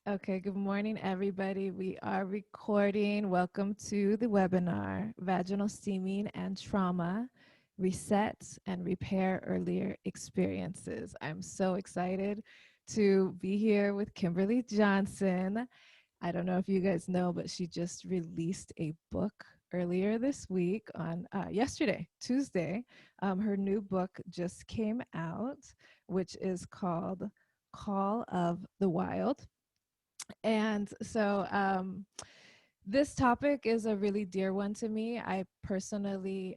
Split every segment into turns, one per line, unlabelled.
Okay, good morning, everybody. We are recording. Welcome to the webinar, Vaginal Steaming and Trauma, Reset and Repair Earlier Experiences. I'm so excited to be here with Kimberly Johnson. I don't know if you guys know, but she just released a book earlier this week on yesterday, Tuesday. Her new book just came out, which is called Call of the Wild. And so this topic is a really dear one to me. I personally,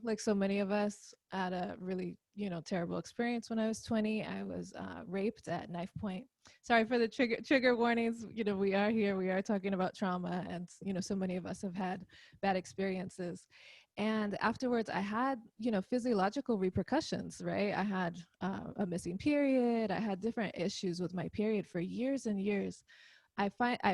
like so many of us, had a really, terrible experience when I was 20. I was raped at knife point. Sorry for the trigger warnings. We are here. We are talking about trauma, and so many of us have had bad experiences. And afterwards, I had, physiological repercussions, right? I had a missing period. I had different issues with my period for years and years. I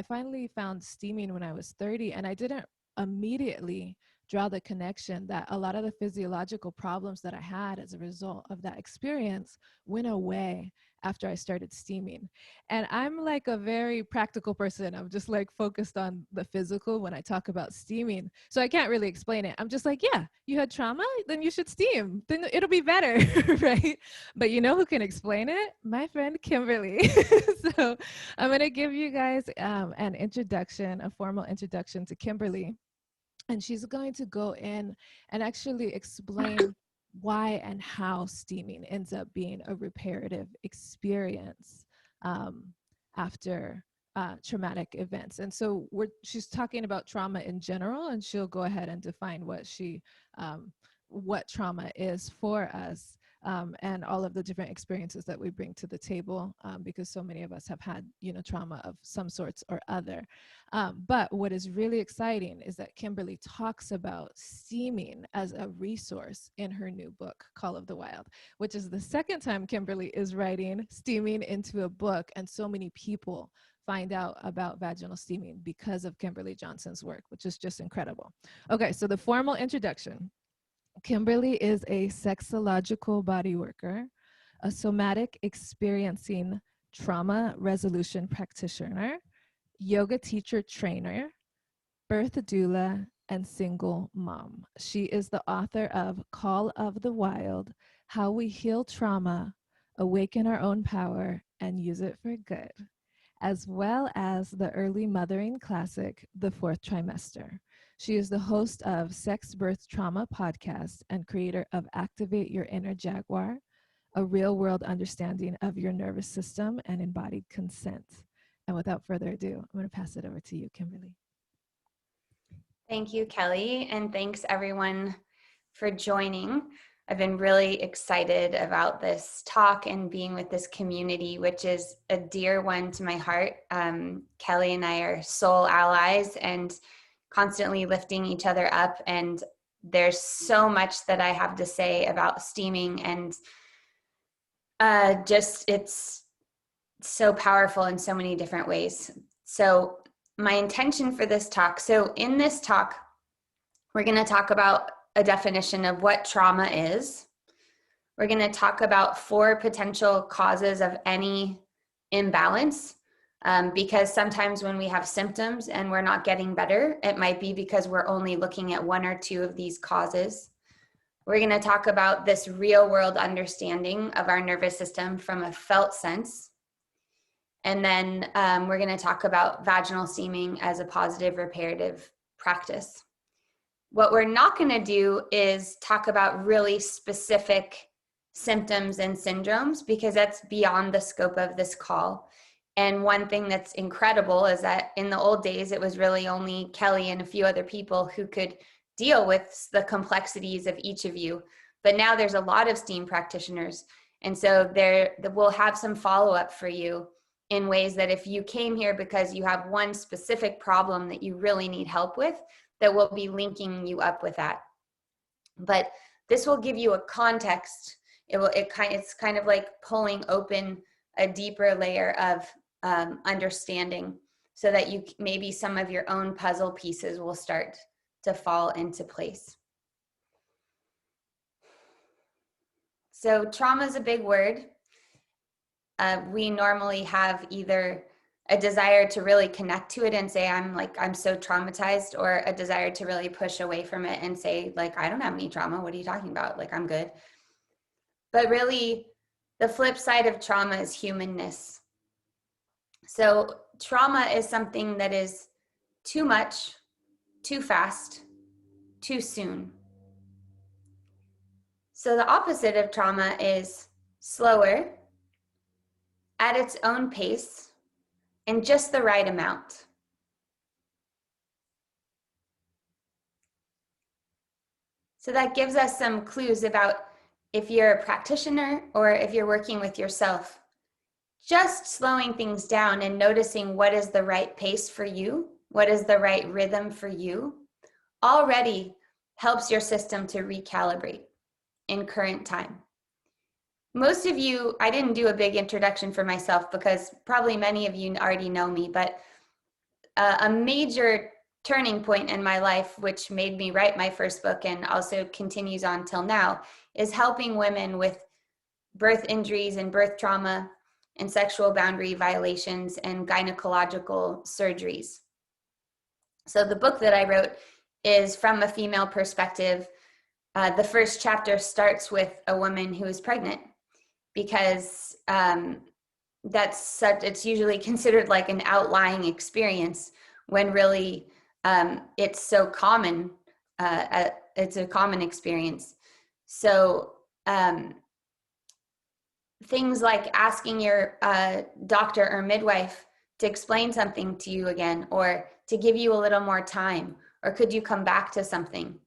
finally found steaming when I was 30, and I didn't immediately draw the connection that a lot of the physiological problems that I had as a result of that experience went away after I started steaming. And I'm like a very practical person. I'm just like focused on the physical when I talk about steaming. So I can't really explain it. I'm just like, yeah, you had trauma, then you should steam. Then it'll be better, right? But you know who can explain it? My friend Kimberly. So I'm going to give you guys an introduction, a formal introduction to Kimberly. And she's going to go in and actually explain why and how steaming ends up being a reparative experience um, after traumatic events. And so she's talking about trauma in general, and she'll go ahead and define what trauma is for us, and all of the different experiences that we bring to the table, because so many of us have had, trauma of some sorts or other. But what is really exciting is that Kimberly talks about steaming as a resource in her new book, Call of the Wild, which is the second time Kimberly is writing steaming into a book, and so many people find out about vaginal steaming because of Kimberly Johnson's work, which is just incredible. Okay, so the formal introduction. Kimberly is a sexological body worker, a somatic experiencing trauma resolution practitioner, yoga teacher trainer, birth doula, and single mom. She is the author of Call of the Wild, How We Heal Trauma, Awaken Our Own Power, and Use It for Good, as well as the early mothering classic, The Fourth Trimester. She is the host of Sex Birth Trauma podcast and creator of Activate Your Inner Jaguar, a real world understanding of your nervous system and embodied consent. And without further ado, I'm going to pass it over to you, Kimberly.
Thank you, Kelly, and thanks everyone for joining. I've been really excited about this talk and being with this community, which is a dear one to my heart. Kelly and I are soul allies and constantly lifting each other up, and there's so much that I have to say about steaming, and it's so powerful in so many different ways. So my intention for this talk, so in this talk, we're going to talk about a definition of what trauma is. We're going to talk about 4 potential causes of any imbalance, because sometimes when we have symptoms and we're not getting better, it might be because we're only looking at 1 or 2 of these causes. We're going to talk about this real world understanding of our nervous system from a felt sense. And then we're going to talk about vaginal steaming as a positive reparative practice. What we're not going to do is talk about really specific symptoms and syndromes, because that's beyond the scope of this call. And one thing that's incredible is that in the old days, it was really only Kelly and a few other people who could deal with the complexities of each of you. But now there's a lot of STEAM practitioners. And so we'll have some follow-up for you in ways that if you came here because you have one specific problem that you really need help with, that will be linking you up with that. But this will give you a context. It's kind of like pulling open a deeper layer of understanding, so that maybe some of your own puzzle pieces will start to fall into place. So trauma is a big word. We normally have either a desire to really connect to it and say, I'm so traumatized, or a desire to really push away from it and say, like, I don't have any trauma. What are you talking about? Like, I'm good. But really, the flip side of trauma is humanness. So trauma is something that is too much, too fast, too soon. So the opposite of trauma is slower, at its own pace, and just the right amount. So that gives us some clues about if you're a practitioner or if you're working with yourself. Just slowing things down and noticing what is the right pace for you, what is the right rhythm for you, already helps your system to recalibrate in current time. Most of you, I didn't do a big introduction for myself because probably many of you already know me, but a major turning point in my life, which made me write my first book and also continues on till now, is helping women with birth injuries and birth trauma and sexual boundary violations and gynecological surgeries. So the book that I wrote is from a female perspective. The first chapter starts with a woman who is pregnant, because it's usually considered like an outlying experience, when really it's so common. It's a common experience. So things like asking your doctor or midwife to explain something to you again, or to give you a little more time, or could you come back to something?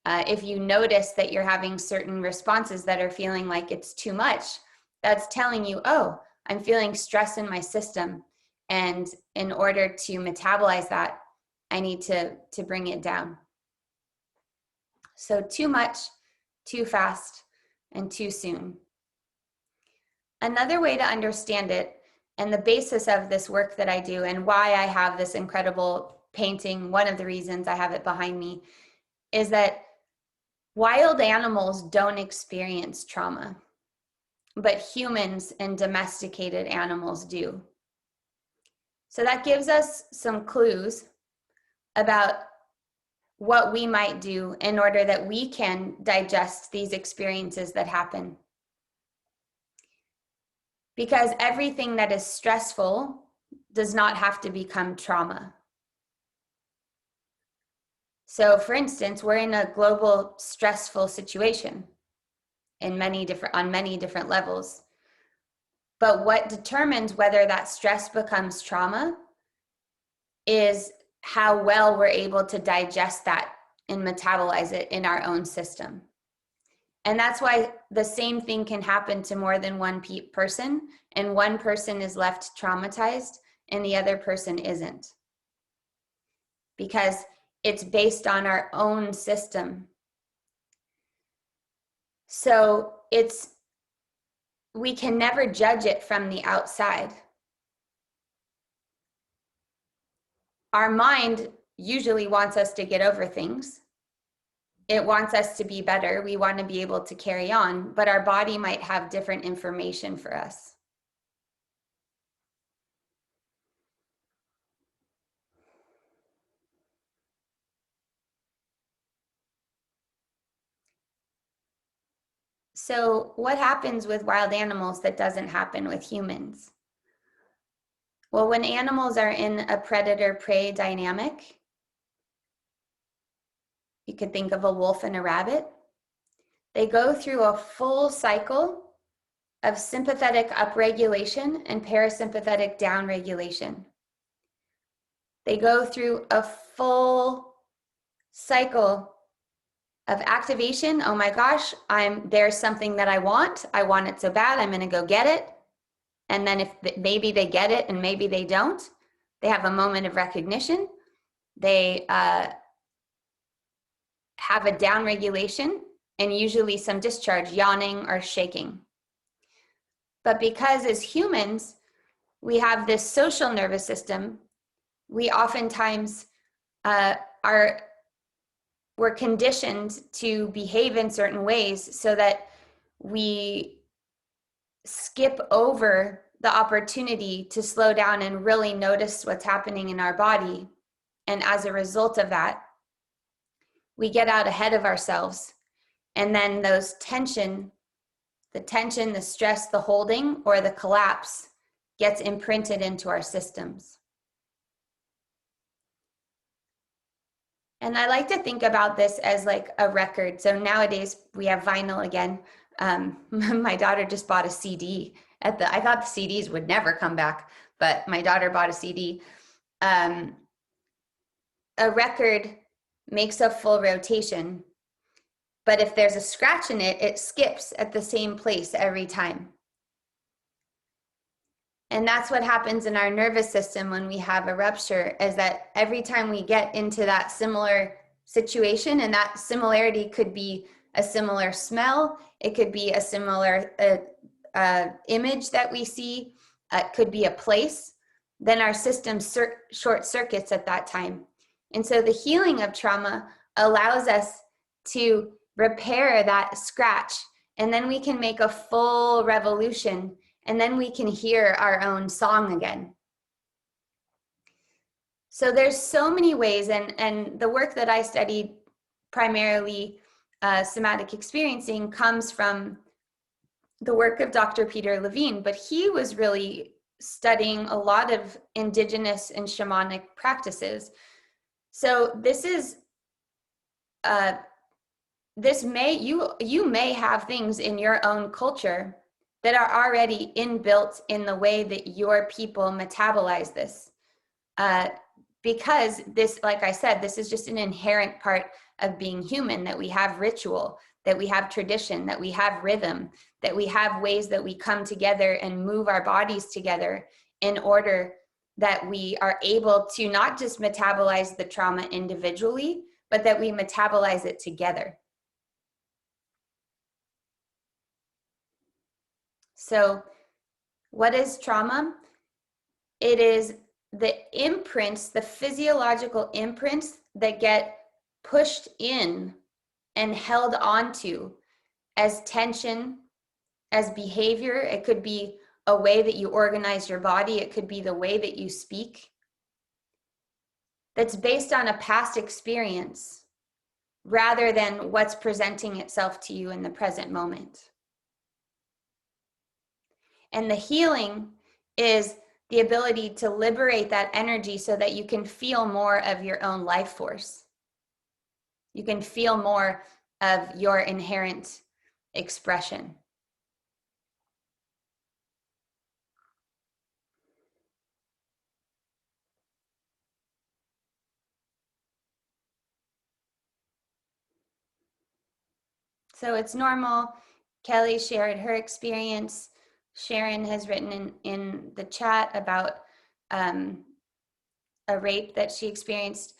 If you notice that you're having certain responses that are feeling like it's too much, that's telling you, oh, I'm feeling stress in my system. And in order to metabolize that, I need to bring it down. So too much, too fast, and too soon. Another way to understand it, and the basis of this work that I do, and why I have this incredible painting, one of the reasons I have it behind me, is that wild animals don't experience trauma, but humans and domesticated animals do. So that gives us some clues about what we might do in order that we can digest these experiences that happen. Because everything that is stressful does not have to become trauma. So for instance, we're in a global stressful situation on many different levels. But what determines whether that stress becomes trauma is how well we're able to digest that and metabolize it in our own system. And that's why the same thing can happen to more than one person, and one person is left traumatized and the other person isn't. Because it's based on our own system. So we can never judge it from the outside. Our mind usually wants us to get over things. It wants us to be better. We want to be able to carry on, but our body might have different information for us. So what happens with wild animals that doesn't happen with humans? Well, when animals are in a predator-prey dynamic, you could think of a wolf and a rabbit. They go through a full cycle of sympathetic upregulation and parasympathetic downregulation. They go through a full cycle of activation. Oh my gosh, there's something that I want it so bad, I'm going to go get it. And then if maybe they get it and maybe they don't, they have a moment of recognition. They have a downregulation and usually some discharge, yawning or shaking. But because as humans, we have this social nervous system, we oftentimes we're conditioned to behave in certain ways so that we skip over the opportunity to slow down and really notice what's happening in our body. And as a result of that, we get out ahead of ourselves. And then those tension, the stress, the holding, or the collapse gets imprinted into our systems. And I like to think about this as like a record. So nowadays we have vinyl again. My daughter just bought a CD. I thought the CDs would never come back, but my daughter bought a CD. A record makes a full rotation, but if there's a scratch in it, it skips at the same place every time. And that's what happens in our nervous system when we have a rupture, is that every time we get into that similar situation, and that similarity could be a similar smell, it could be a similar image that we see, it could be a place, then our system short circuits at that time. And so the healing of trauma allows us to repair that scratch, and then we can make a full revolution, and then we can hear our own song again. So there's so many ways, and the work that I studied, primarily somatic experiencing, comes from the work of Dr. Peter Levine, but he was really studying a lot of indigenous and shamanic practices. So this is you may have things in your own culture that are already inbuilt in the way that your people metabolize this. Because this, like I said, this is just an inherent part of being human, that we have ritual, that we have tradition, that we have rhythm, that we have ways that we come together and move our bodies together in order that we are able to not just metabolize the trauma individually, but that we metabolize it together. So what is trauma? It is the imprints, the physiological imprints that get pushed in and held onto as tension, as behavior. It could be a way that you organize your body. It could be the way that you speak. That's based on a past experience rather than what's presenting itself to you in the present moment. And the healing is the ability to liberate that energy so that you can feel more of your own life force. You can feel more of your inherent expression. So it's normal. Kelly shared her experience. Sharon has written in the chat about a rape that she experienced.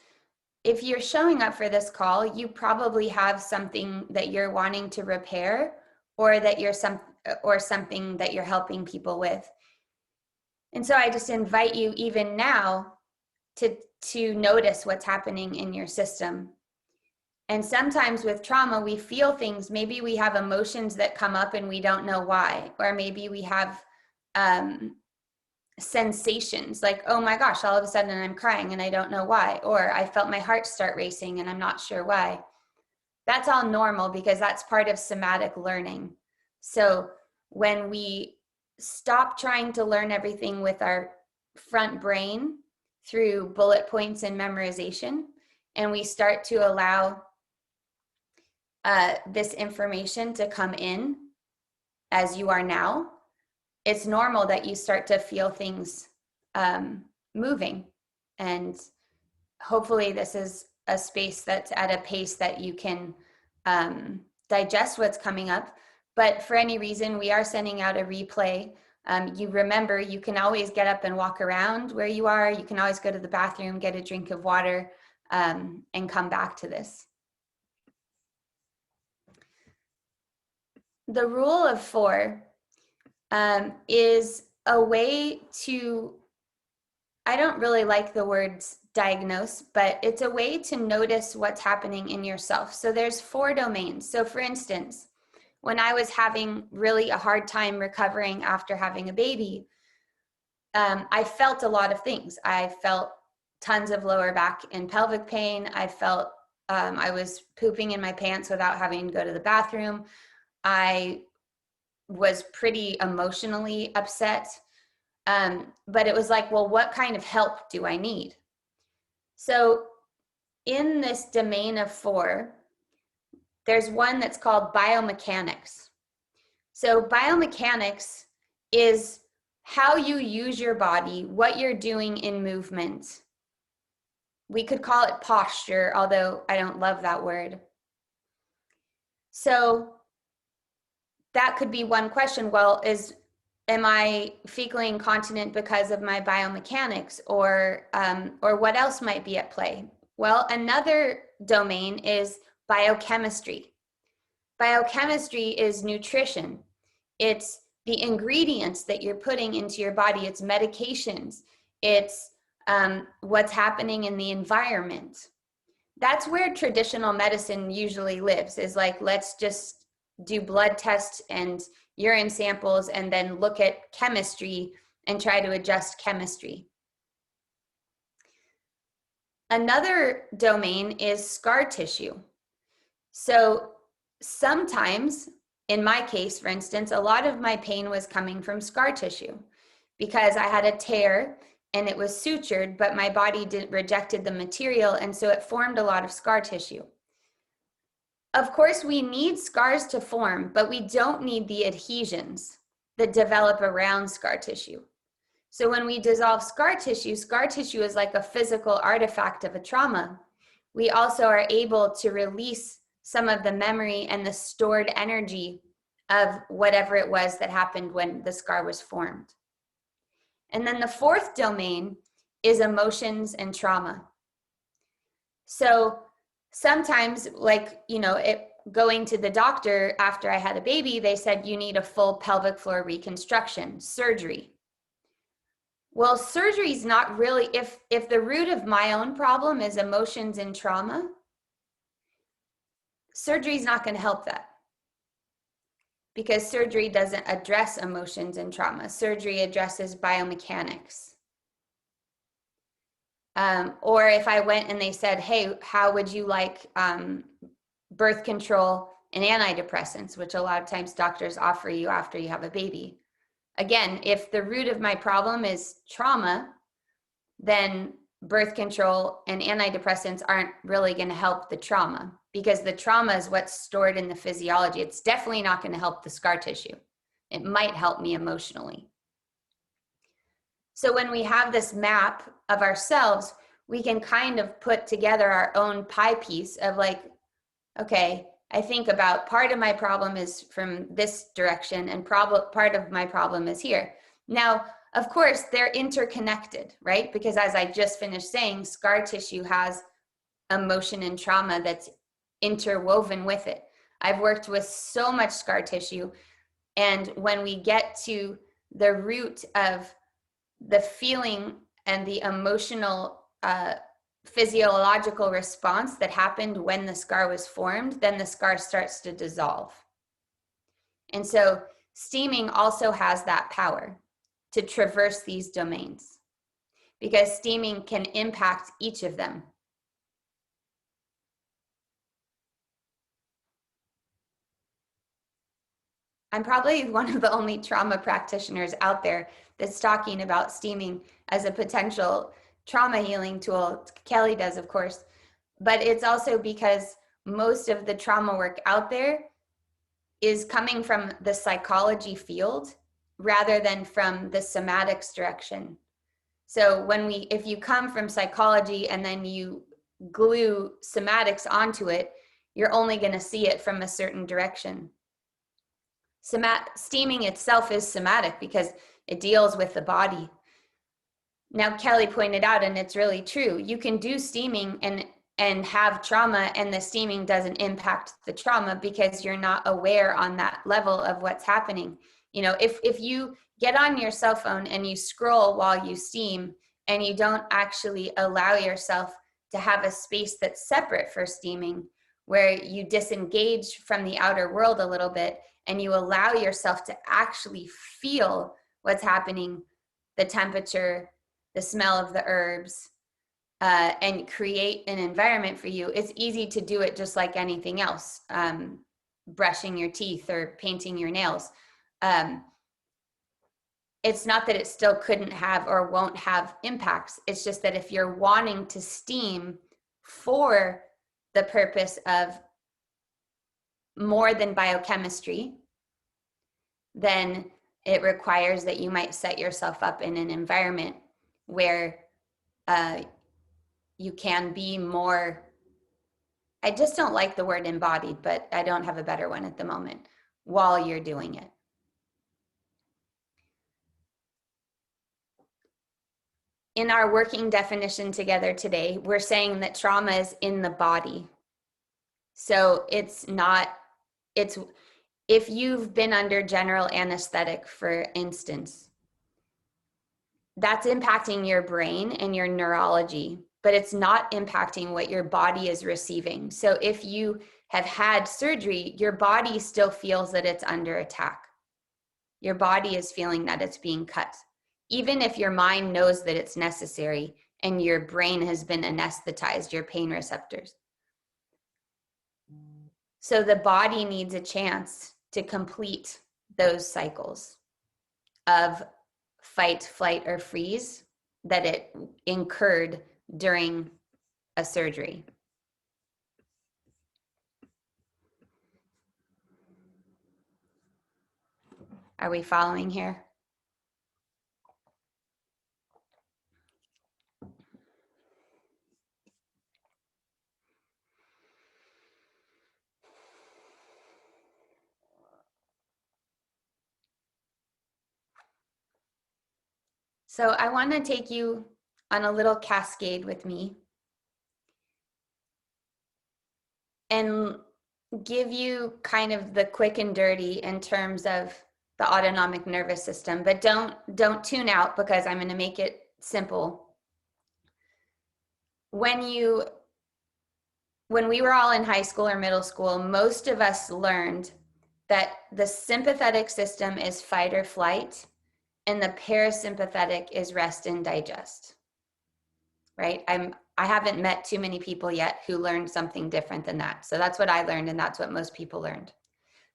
If you're showing up for this call, you probably have something that you're wanting to repair, or that something that you're helping people with. And so I just invite you even now to notice what's happening in your system. And sometimes with trauma, we feel things. Maybe we have emotions that come up and we don't know why, or maybe we have sensations like, oh my gosh, all of a sudden I'm crying and I don't know why, or I felt my heart start racing and I'm not sure why. That's all normal because that's part of somatic learning. So when we stop trying to learn everything with our front brain through bullet points and memorization, and we start to allow this information to come in as you are now, it's normal that you start to feel things moving. And hopefully this is a space that's at a pace that you can digest what's coming up. But for any reason, we are sending out a replay. You remember, you can always get up and walk around where you are. You can always go to the bathroom, get a drink of water, and come back to this. The rule of 4 is a way to, I don't really like the words diagnose, but it's a way to notice what's happening in yourself. So there's 4 domains. So for instance, when I was having really a hard time recovering after having a baby, I felt a lot of things. I felt tons of lower back and pelvic pain. I felt I was pooping in my pants without having to go to the bathroom. I was pretty emotionally upset. But it was like, well, what kind of help do I need? So in this domain of 4, there's one that's called biomechanics. So biomechanics is how you use your body, what you're doing in movement. We could call it posture, although I don't love that word. So that could be one question. Well, am I fecally incontinent because of my biomechanics, or what else might be at play? Well, another domain is biochemistry. Biochemistry is nutrition. It's the ingredients that you're putting into your body. It's medications. It's what's happening in the environment. That's where traditional medicine usually lives, is like, let's just do blood tests and urine samples and then look at chemistry and try to adjust chemistry. Another domain is scar tissue. So sometimes, in my case, for instance, a lot of my pain was coming from scar tissue because I had a tear and it was sutured, but my body rejected the material, and so it formed a lot of scar tissue. Of course, we need scars to form, but we don't need the adhesions that develop around scar tissue. So when we dissolve scar tissue is like a physical artifact of a trauma. We also are able to release some of the memory and the stored energy of whatever it was that happened when the scar was formed. And then the 4th domain is emotions and trauma. So sometimes, like, going to the doctor after I had a baby, they said, you need a full pelvic floor reconstruction, surgery. Well, surgery is not really, if the root of my own problem is emotions and trauma, surgery is not going to help that, because surgery doesn't address emotions and trauma. Surgery addresses biomechanics. Or if I went and they said, hey, how would you like birth control and antidepressants, which a lot of times doctors offer you after you have a baby. Again, if the root of my problem is trauma, then birth control and antidepressants aren't really going to help the trauma, because the trauma is what's stored in the physiology. It's definitely not going to help the scar tissue. It might help me emotionally. So when we have this map of ourselves, we can kind of put together our own pie piece of like, okay, I think about part of my problem is from this direction and part of my problem is here. Now, of course, they're interconnected, right? Because as I just finished saying, scar tissue has emotion and trauma that's interwoven with it. I've worked with so much scar tissue, and when we get to the root of the feeling and the emotional physiological response that happened when the scar was formed, then the scar starts to dissolve. And so steaming also has that power to traverse these domains, because steaming can impact each of them. I'm probably one of the only trauma practitioners out there that's talking about steaming as a potential trauma healing tool. Kelly does, of course, but it's also because most of the trauma work out there is coming from the psychology field rather than from the somatics direction. So if you come from psychology and then you glue somatics onto it, you're only going to see it from a certain direction. Steaming itself is somatic because it deals with the body. Now, Kelly pointed out, and it's really true, you can do steaming and have trauma, and the steaming doesn't impact the trauma because you're not aware on that level of what's happening. If you get on your cell phone and you scroll while you steam, and you don't actually allow yourself to have a space that's separate for steaming, where you disengage from the outer world a little bit and you allow yourself to actually feel what's happening, the temperature, the smell of the herbs, and create an environment for you. It's easy to do it just like anything else, brushing your teeth or painting your nails. It's not that it still couldn't have or won't have impacts. It's just that if you're wanting to steam for the purpose of more than biochemistry, then it requires that you might set yourself up in an environment where you can be more, I just don't like the word embodied, but I don't have a better one at the moment, while you're doing it. In our working definition together today, we're saying that trauma is in the body. So it's if you've been under general anesthetic, for instance, that's impacting your brain and your neurology, but it's not impacting what your body is receiving. So if you have had surgery, your body still feels that it's under attack. Your body is feeling that it's being cut. Even if your mind knows that it's necessary and your brain has been anesthetized, your pain receptors. So the body needs a chance to complete those cycles of fight, flight, or freeze that it incurred during a surgery. Are we following here? So I want to take you on a little cascade with me and give you kind of the quick and dirty in terms of the autonomic nervous system, but don't tune out because I'm going to make it simple. When we were all in high school or middle school, most of us learned that the sympathetic system is fight or flight and the parasympathetic is rest and digest, right? I haven't met too many people yet who learned something different than that. So that's what I learned, and that's what most people learned.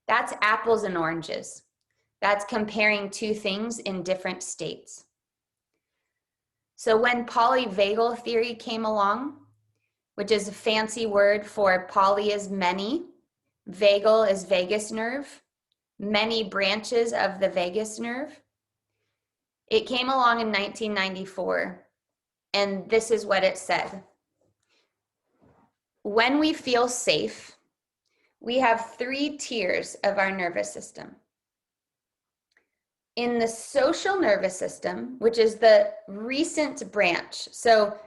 That's apples and oranges. That's comparing two things in different states. So when polyvagal theory came along, which is a fancy word for poly is many, vagal is vagus nerve, many branches of the vagus nerve. It came along in 1994, and this is what it said. When we feel safe, we have 3 tiers of our nervous system. In the social nervous system, which is the recent branch, so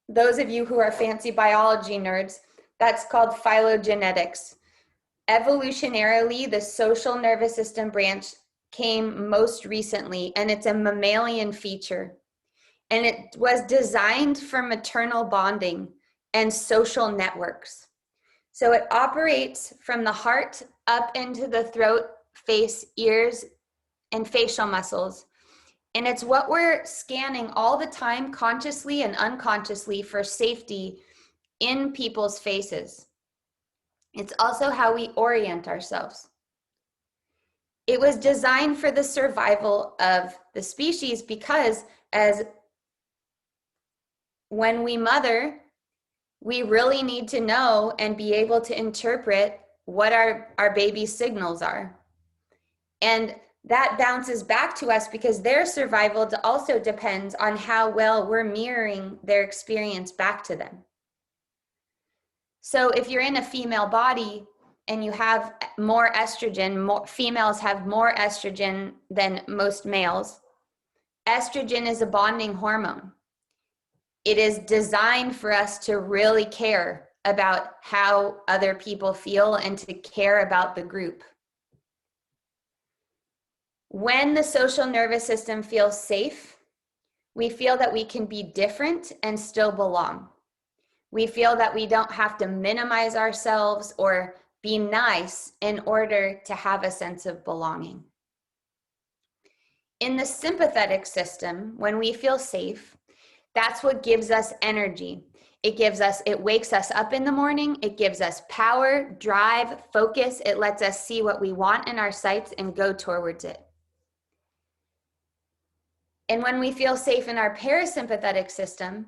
those of you who are fancy biology nerds, that's called phylogenetics. Evolutionarily, the social nervous system branch came most recently, and it's a mammalian feature. And it was designed for maternal bonding and social networks. So it operates from the heart up into the throat, face, ears, and facial muscles. And it's what we're scanning all the time, consciously and unconsciously, for safety in people's faces. It's also how we orient ourselves. It was designed for the survival of the species because when we mother, we really need to know and be able to interpret what our baby's signals are. And that bounces back to us because their survival also depends on how well we're mirroring their experience back to them. So if you're in a female body and you have more estrogen, females have more estrogen than most males. Estrogen is a bonding hormone. It is designed for us to really care about how other people feel and to care about the group. When the social nervous system feels safe, we feel that we can be different and still belong. We feel that we don't have to minimize ourselves or be nice in order to have a sense of belonging. In the sympathetic system, when we feel safe, that's what gives us energy. It wakes us up in the morning. It gives us power, drive, focus. It lets us see what we want in our sights and go towards it. And when we feel safe in our parasympathetic system,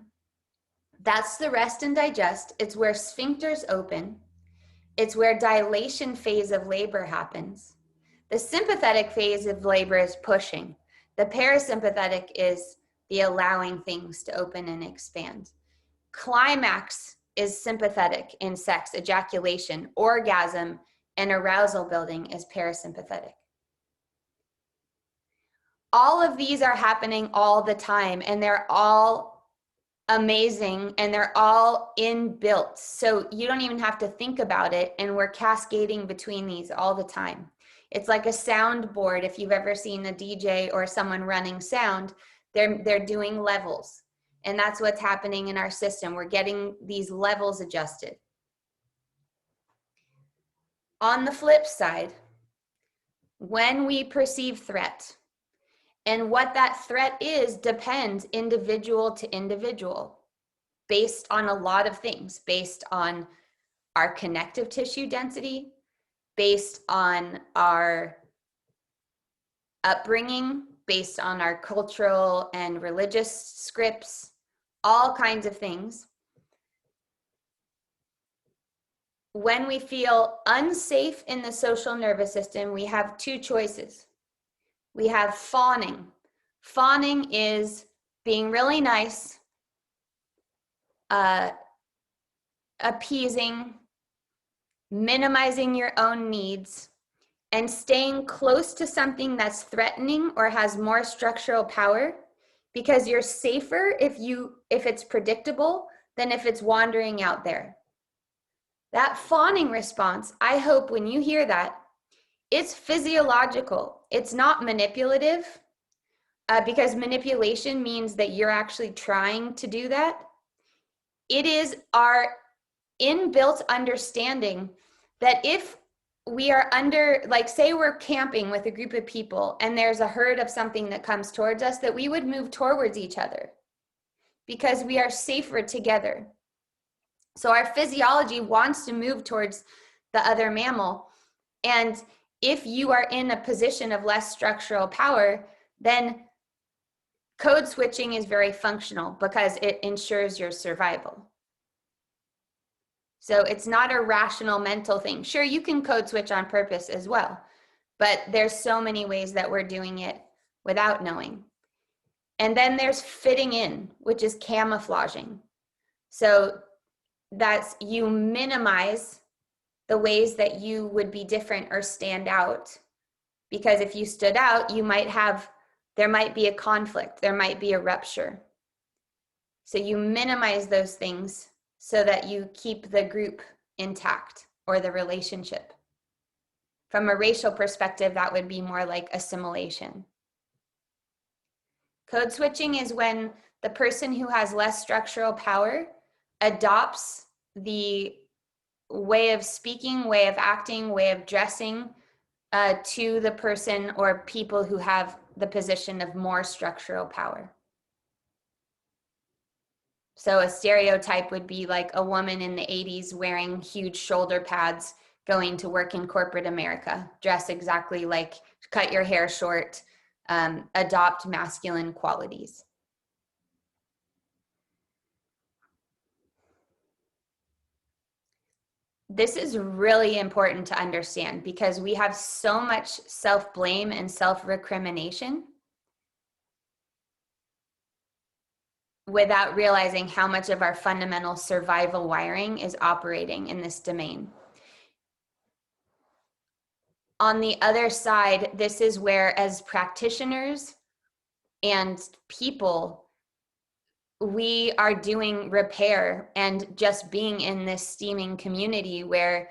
that's the rest and digest. It's where sphincters open. It's where dilation phase of labor happens. The sympathetic phase of labor is pushing. The parasympathetic is the allowing things to open and expand. Climax is sympathetic in sex, ejaculation, orgasm, and arousal building is parasympathetic. All of these are happening all the time, and they're all amazing, and they're all inbuilt. So you don't even have to think about it, and we're cascading between these all the time. It's like a soundboard. If you've ever seen a DJ or someone running sound, they're doing levels. And that's what's happening in our system. We're getting these levels adjusted. On the flip side, when we perceive threat, and what that threat is depends individual to individual based on a lot of things, based on our connective tissue density, based on our upbringing, based on our cultural and religious scripts, all kinds of things. When we feel unsafe in the social nervous system, we have two choices. We have fawning. Fawning is being really nice, appeasing, minimizing your own needs, and staying close to something that's threatening or has more structural power, because you're safer if it's predictable than if it's wandering out there. That fawning response, I hope when you hear that, it's physiological. It's not manipulative, because manipulation means that you're actually trying to do that. It is our inbuilt understanding that if we are under, like, say we're camping with a group of people and there's a herd of something that comes towards us, that we would move towards each other because we are safer together. So our physiology wants to move towards the other mammal. And if you are in a position of less structural power, then code switching is very functional because it ensures your survival. So it's not a rational mental thing. Sure, you can code switch on purpose as well, but there's so many ways that we're doing it without knowing. And then there's fitting in, which is camouflaging. So that's you minimize the ways that you would be different or stand out, because if you stood out, there might be a conflict, there might be a rupture. So you minimize those things so that you keep the group intact or the relationship. From a racial perspective, that would be more like assimilation. Code switching is when the person who has less structural power adopts the way of speaking, way of acting, way of dressing to the person or people who have the position of more structural power. So a stereotype would be like a woman in the 80s wearing huge shoulder pads, going to work in corporate America, dress exactly like, cut your hair short, adopt masculine qualities. This is really important to understand because we have so much self-blame and self-recrimination without realizing how much of our fundamental survival wiring is operating in this domain. On the other side, this is where, as practitioners and people, we are doing repair and just being in this steaming community where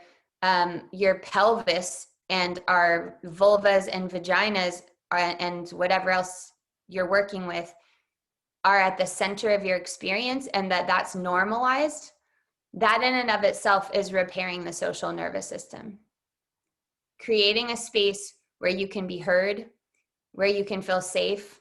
your pelvis and our vulvas and vaginas and whatever else you're working with are at the center of your experience, and that's normalized. That in and of itself is repairing the social nervous system. Creating a space where you can be heard, where you can feel safe.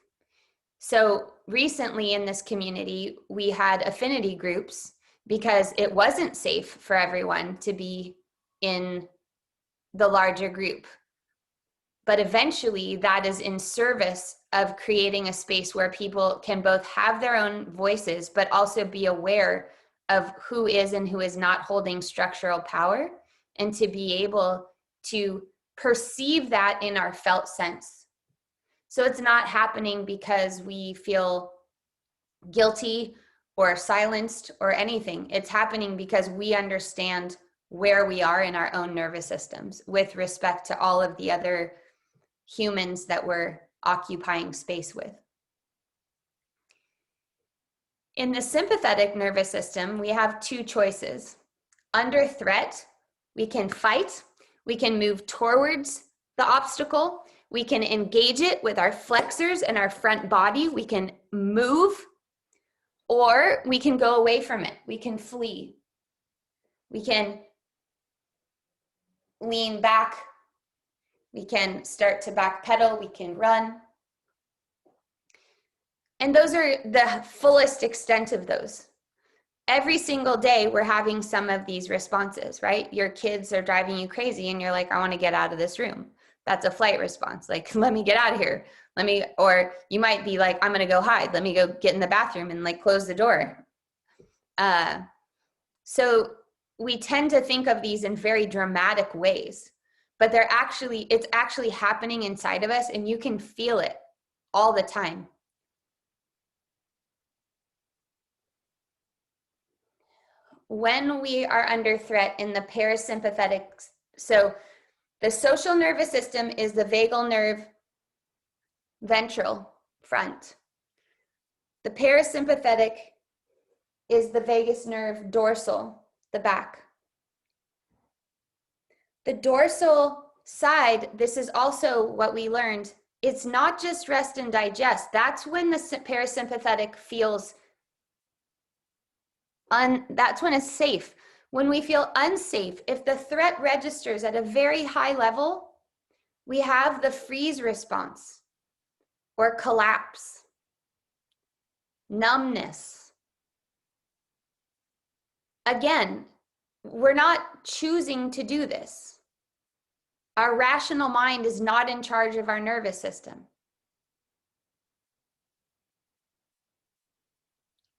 So recently in this community, we had affinity groups because it wasn't safe for everyone to be in the larger group. But eventually that is in service of creating a space where people can both have their own voices, but also be aware of who is and who is not holding structural power, and to be able to perceive that in our felt sense. So it's not happening because we feel guilty or silenced or anything. It's happening because we understand where we are in our own nervous systems with respect to all of the other humans that we're occupying space with. In the sympathetic nervous system, we have two choices. Under threat, we can fight, we can move towards the obstacle, we can engage it with our flexors and our front body, we can move, or we can go away from it, we can flee. We can lean back, we can start to backpedal, we can run. And those are the fullest extent of those. Every single day, we're having some of these responses, right? Your kids are driving you crazy and you're like, I want to get out of this room. That's a flight response. Like, let me get out of here. Or you might be like, I'm going to go hide. Let me go get in the bathroom and like close the door. So we tend to think of these in very dramatic ways, but it's actually happening inside of us, and you can feel it all the time. When we are under threat in the parasympathetic, so the social nervous system is the vagal nerve ventral front. The parasympathetic is the vagus nerve dorsal, the back. The dorsal side, this is also what we learned, it's not just rest and digest. That's when the parasympathetic feels that's when it's safe. When we feel unsafe, if the threat registers at a very high level, we have the freeze response or collapse, numbness. Again, we're not choosing to do this. Our rational mind is not in charge of our nervous system.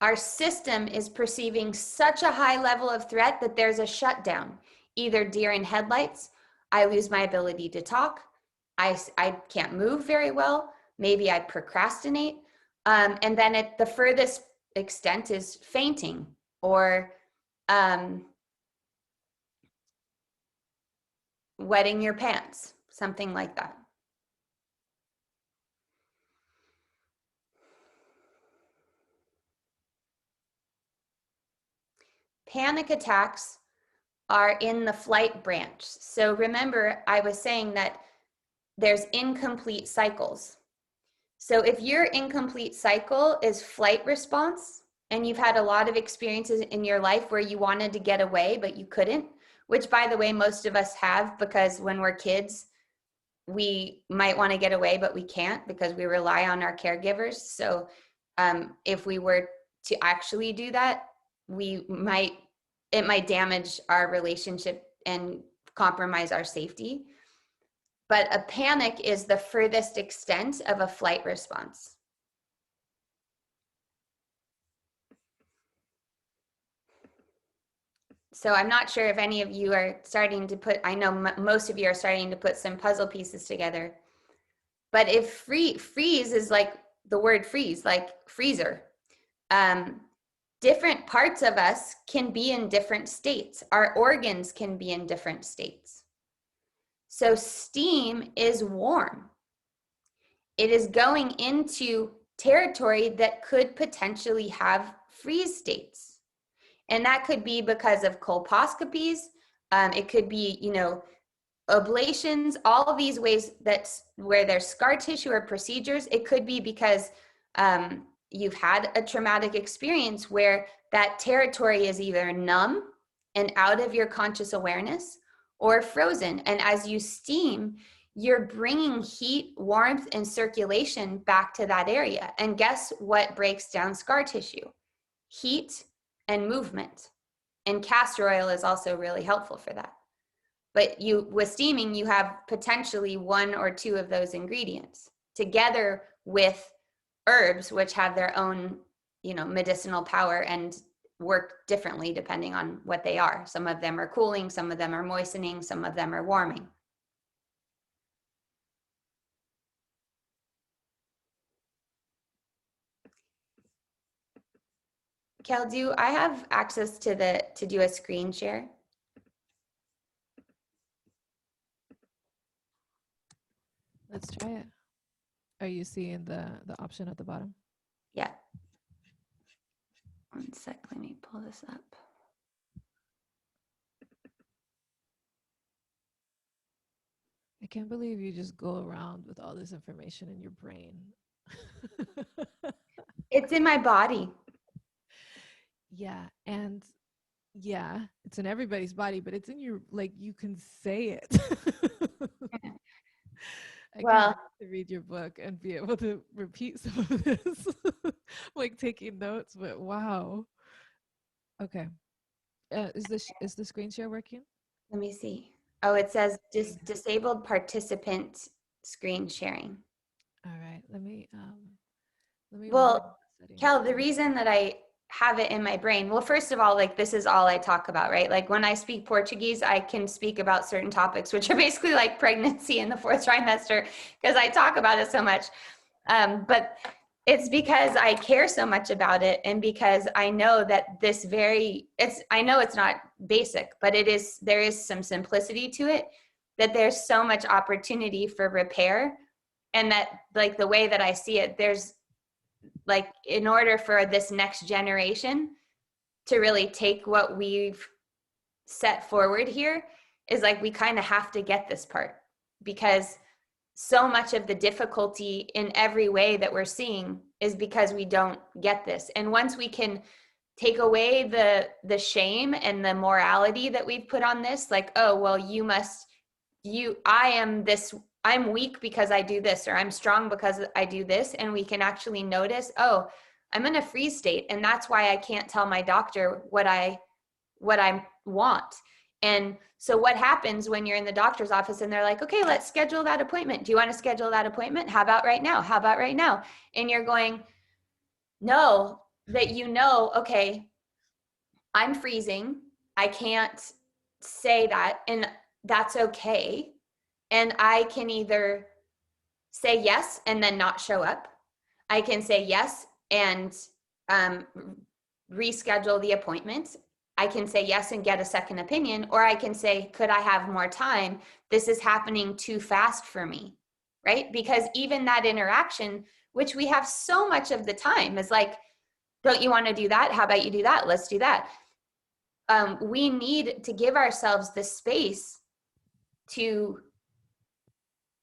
Our system is perceiving such a high level of threat that there's a shutdown, either deer in headlights, I lose my ability to talk, I can't move very well, maybe I procrastinate, and then at the furthest extent is fainting or wetting your pants, something like that. Panic attacks are in the flight branch. So remember, I was saying that there's incomplete cycles. So if your incomplete cycle is flight response, and you've had a lot of experiences in your life where you wanted to get away, but you couldn't, which by the way, most of us have, because when we're kids, we might want to get away, but we can't because we rely on our caregivers. So if we were to actually do that, it might damage our relationship and compromise our safety. But a panic is the furthest extent of a flight response. So I'm not sure if any of you are starting to put, I know most of you are starting to put some puzzle pieces together. But if freeze is like the word freeze, like freezer. Different parts of us can be in different states. Our organs can be in different states. So steam is warm. It is going into territory that could potentially have freeze states. And that could be because of colposcopies. It could be, ablations, all of these ways where there's scar tissue or procedures. It could be because you've had a traumatic experience where that territory is either numb and out of your conscious awareness or frozen. And as you steam, you're bringing heat, warmth, and circulation back to that area. And guess what breaks down scar tissue? Heat and movement. And castor oil is also really helpful for that. But with steaming, you have potentially one or two of those ingredients together with herbs, which have their own, medicinal power and work differently depending on what they are. Some of them are cooling, some of them are moistening, some of them are warming. Kel, do I have access to do a screen share?
Let's try it. Are you seeing the option at the bottom?
Yeah. One sec, let me pull this up.
I can't believe you just go around with all this information in your brain.
It's in my body.
Yeah, and yeah, it's in everybody's body, but it's in your, like, you can say it. I
Well,
can't wait to read your book and be able to repeat some of this, like taking notes, but wow. Okay. Is the screen share working?
let me see. Oh, it says disabled participant screen sharing.
All right. Let me
Well,
settings.
Kel, the reason that I have it in my brain, well, first of all, like this is all I talk about, right? Like when I speak Portuguese, I can speak about certain topics, which are basically like pregnancy in the fourth trimester, because I talk about it so much. But it's because I care so much about it, and because I know that I know it's not basic, but there is some simplicity to it, that there's so much opportunity for repair. And that, like, the way that I see it, there's, like, in order for this next generation to really take what we've set forward here, is like we kind of have to get this part, because so much of the difficulty in every way that we're seeing is because we don't get this. And once we can take away the shame and the morality that we've put on this, like, oh, well, I'm weak because I do this, or I'm strong because I do this. And we can actually notice, oh, I'm in a freeze state, and that's why I can't tell my doctor what I want. And so what happens when you're in the doctor's office and they're like, okay, let's schedule that appointment. Do you want to schedule that appointment? How about right now? How about right now? And you're going, no, okay, I'm freezing. I can't say that, and that's okay. And I can either say yes and then not show up. I can say yes and reschedule the appointment. I can say yes and get a second opinion, or I can say, could I have more time? This is happening too fast for me, right? Because even that interaction, which we have so much of the time, is like, don't you want to do that? How about you do that? Let's do that. We need to give ourselves the space to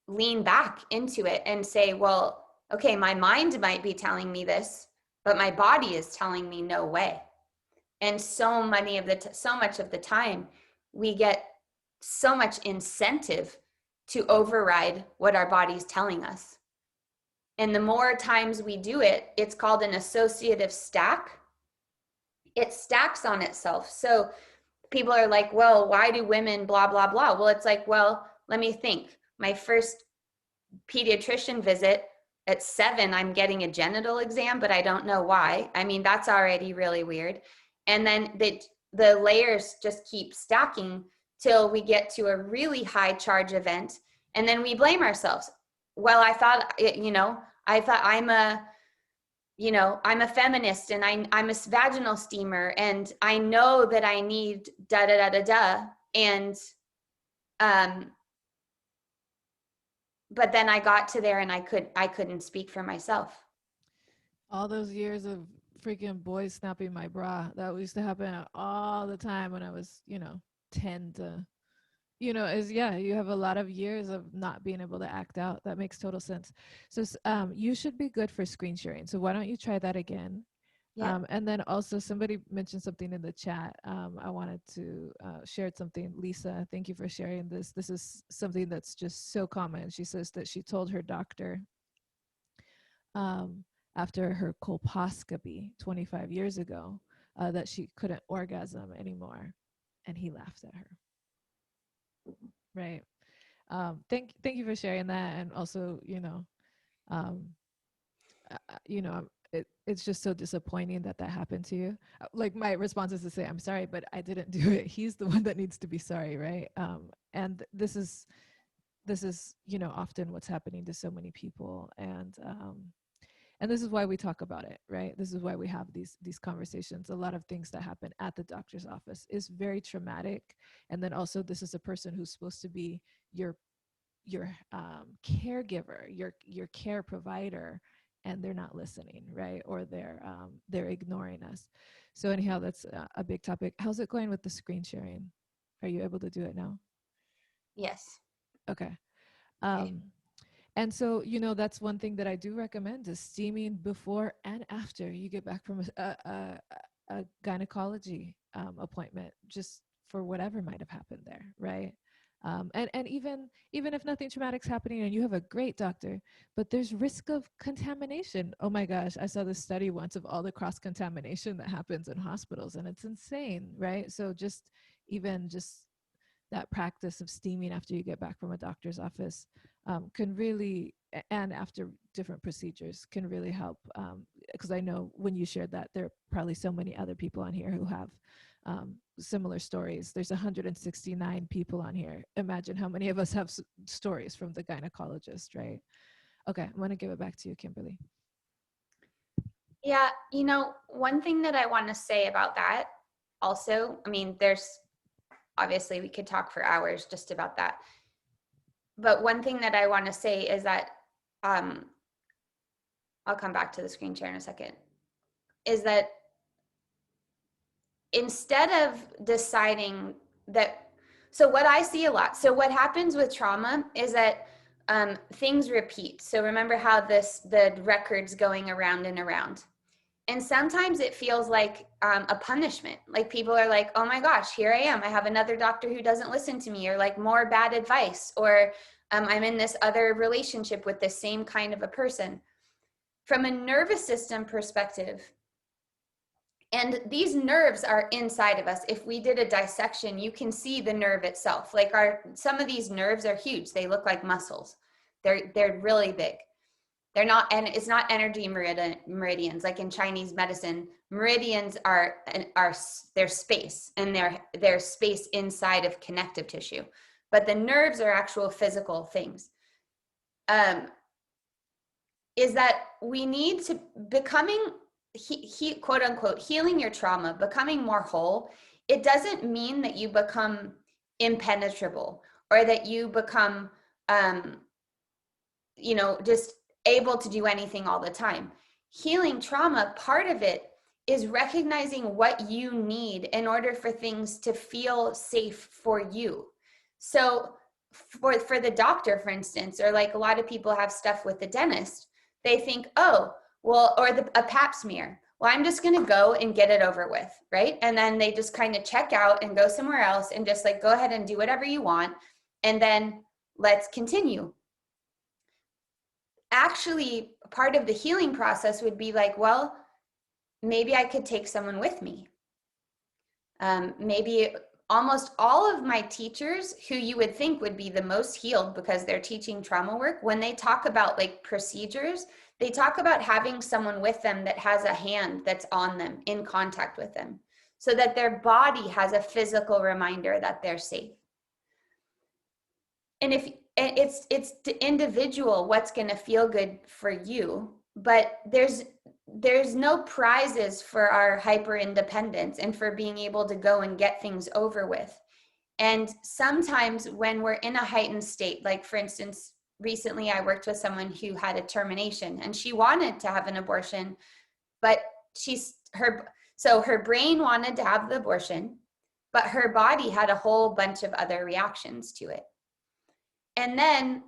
lean back into it and say, well, okay, my mind might be telling me this, but my body is telling me no way. And so much of the time, we get so much incentive to override what our body's telling us. And the more times we do it, it's called an associative stack. It stacks on itself. So people are like, well, why do women blah, blah, blah? Well, it's like, well, let me think. My first pediatrician visit at 7, I'm getting a genital exam, but I don't know why. I mean, that's already really weird. And then the layers just keep stacking till we get to a really high charge event. And then we blame ourselves. Well, I thought I'm a feminist, and I'm a vaginal steamer, and I know that I need da da da da da. And but then I got to there and I couldn't speak for myself.
All those years of freaking boys snapping my bra, that used to happen all the time when I was, 10 to, you have a lot of years of not being able to act out. That makes total sense. So you should be good for screen sharing. So why don't you try that again?
Yeah.
And then also somebody mentioned something in the chat. I wanted to share something. Lisa, thank you for sharing this. This is something that's just so common. She says that she told her doctor um, after her colposcopy 25 years ago that she couldn't orgasm anymore. And he laughed at her. Right. Thank you for sharing that. And also, um, it's just so disappointing that that happened to you. Like my response is to say, I'm sorry, but I didn't do it. He's the one that needs to be sorry, right? And this is often what's happening to so many people, and this is why we talk about it, right? This is why we have these conversations. A lot of things that happen at the doctor's office is very traumatic, and then also this is a person who's supposed to be your caregiver, your care provider, and they're not listening, right? Or they're ignoring us. So anyhow, that's a big topic. How's it going with the screen sharing? Are you able to do it now?
Yes.
Okay.
Okay.
Um, and so, that's one thing that I do recommend is steaming before and after you get back from a gynecology appointment, just for whatever might have happened there, right? And even if nothing traumatic's happening and you have a great doctor, but there's risk of contamination. Oh my gosh, I saw this study once of all the cross contamination that happens in hospitals, and it's insane, right? So just that practice of steaming after you get back from a doctor's office can really, and after different procedures, can really help. Because I know when you shared that, there are probably so many other people on here who have similar stories. There's 169 people on here. Imagine how many of us have stories from the gynecologist, right? Okay, I'm going to give it back to you, Kimberly.
Yeah, one thing that I want to say about that also, I mean, there's obviously we could talk for hours just about that. But one thing that I want to say is that I'll come back to the screen share in a second, is that instead of deciding that, so what I see a lot, so what happens with trauma is that things repeat. So remember how the record's going around and around. And sometimes it feels like a punishment. Like people are like, oh my gosh, here I am. I have another doctor who doesn't listen to me, or like more bad advice, or I'm in this other relationship with the same kind of a person. From a nervous system perspective, and these nerves are inside of us. If we did a dissection, you can see the nerve itself. Like some of these nerves are huge. They look like muscles. They're really big. They're not, and it's not energy meridians like in Chinese medicine. Meridians are their space, and they're space inside of connective tissue. But the nerves are actual physical things. Is that we need to becoming quote unquote healing your trauma, becoming more whole. It doesn't mean that you become impenetrable or that you become just able to do anything all the time. Healing trauma, part of it is recognizing what you need in order for things to feel safe for you. So for the doctor, for instance, or like a lot of people have stuff with the dentist, they think, oh, well, or a pap smear. Well, I'm just going to go and get it over with, right? And then they just kind of check out and go somewhere else and just like, go ahead and do whatever you want. And then let's continue. Actually, part of the healing process would be like, well, maybe I could take someone with me. Maybe almost all of my teachers who you would think would be the most healed because they're teaching trauma work, when they talk about like procedures, they talk about having someone with them that has a hand that's on them, in contact with them, so that their body has a physical reminder that they're safe. And if it's individual what's going to feel good for you, but there's no prizes for our hyper independence and for being able to go and get things over with. And sometimes when we're in a heightened state, like for instance, recently I worked with someone who had a termination and she wanted to have an abortion, but her brain wanted to have the abortion, but her body had a whole bunch of other reactions to it. And then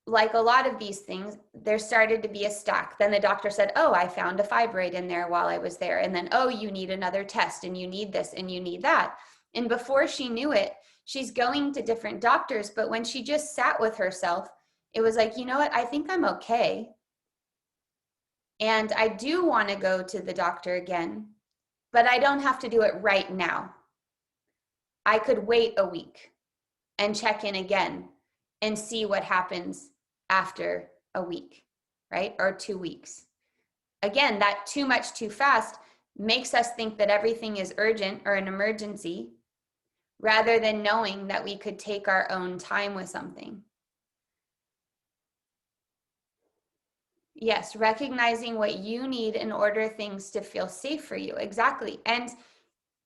like a lot of these things, there started to be a stack. Then the doctor said, oh, I found a fibroid in there while I was there. And then, oh, you need another test and you need this and you need that. And before she knew it, she's going to different doctors. But when she just sat with herself, it was like, you know what? I think I'm okay. And I do want to go to the doctor again, but I don't have to do it right now. I could wait a week and check in again and see what happens after a week, right? Or 2 weeks. Again, that too much too fast makes us think that everything is urgent or an emergency, rather than knowing that we could take our own time with something. Yes, recognizing what you need in order things to feel safe for you. Exactly. And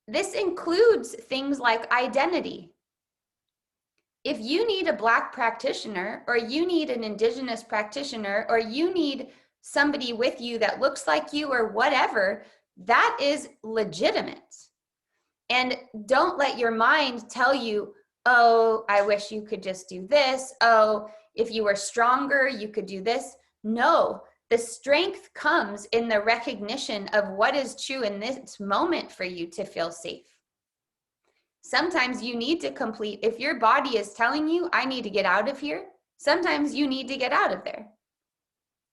this includes things like identity. If you need a Black practitioner, or you need an Indigenous practitioner, or you need somebody with you that looks like you or whatever, that is legitimate. And don't let your mind tell you, oh, I wish you could just do this. Oh, if you were stronger, you could do this. No, the strength comes in the recognition of what is true in this moment for you to feel safe. Sometimes you need to complete, if your body is telling you, I need to get out of here, sometimes you need to get out of there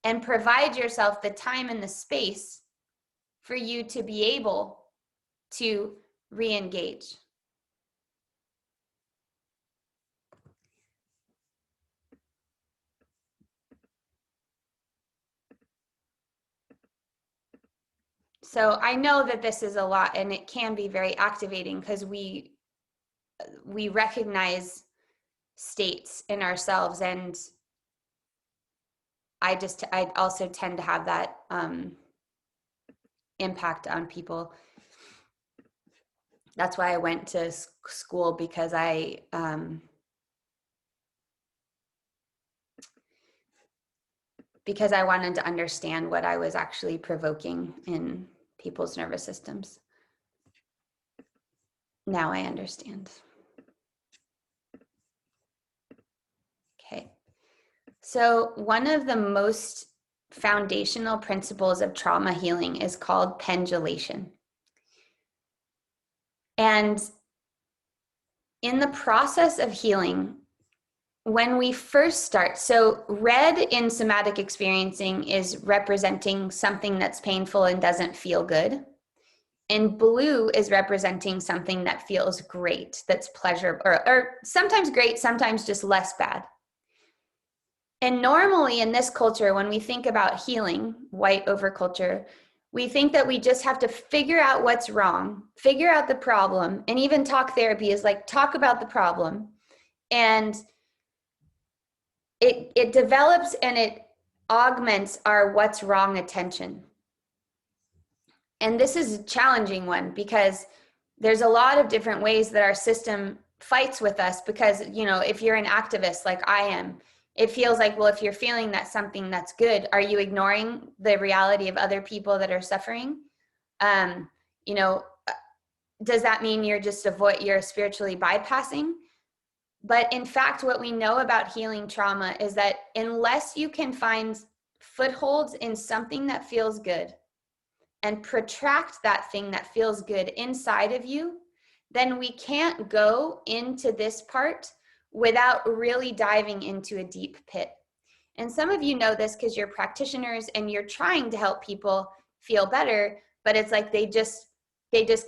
and provide yourself the time and the space for you to be able to re-engage. So I know that this is a lot, and it can be very activating because we recognize states in ourselves, and I also tend to have that impact on people. That's why I went to school, because I wanted to understand what I was actually provoking in people's nervous systems. Now I understand. Okay. So one of the most foundational principles of trauma healing is called pendulation. And in the process of healing, when we first start, so red in somatic experiencing is representing something that's painful and doesn't feel good. And blue is representing something that feels great, that's pleasurable, or sometimes great, sometimes just less bad. And normally in this culture, when we think about healing, white over culture, we think that we just have to figure out what's wrong, figure out the problem, and even talk therapy is like talk about the problem. And it develops and it augments our what's wrong attention. And this is a challenging one, because there's a lot of different ways that our system fights with us, because, you know, if you're an activist like I am, it feels like, well, if you're feeling that something that's good, are you ignoring the reality of other people that are suffering? You know, does that mean you're spiritually bypassing? But in fact, what we know about healing trauma is that unless you can find footholds in something that feels good and protract that thing that feels good inside of you, then we can't go into this part without really diving into a deep pit. And some of you know this because you're practitioners and you're trying to help people feel better, but it's like they just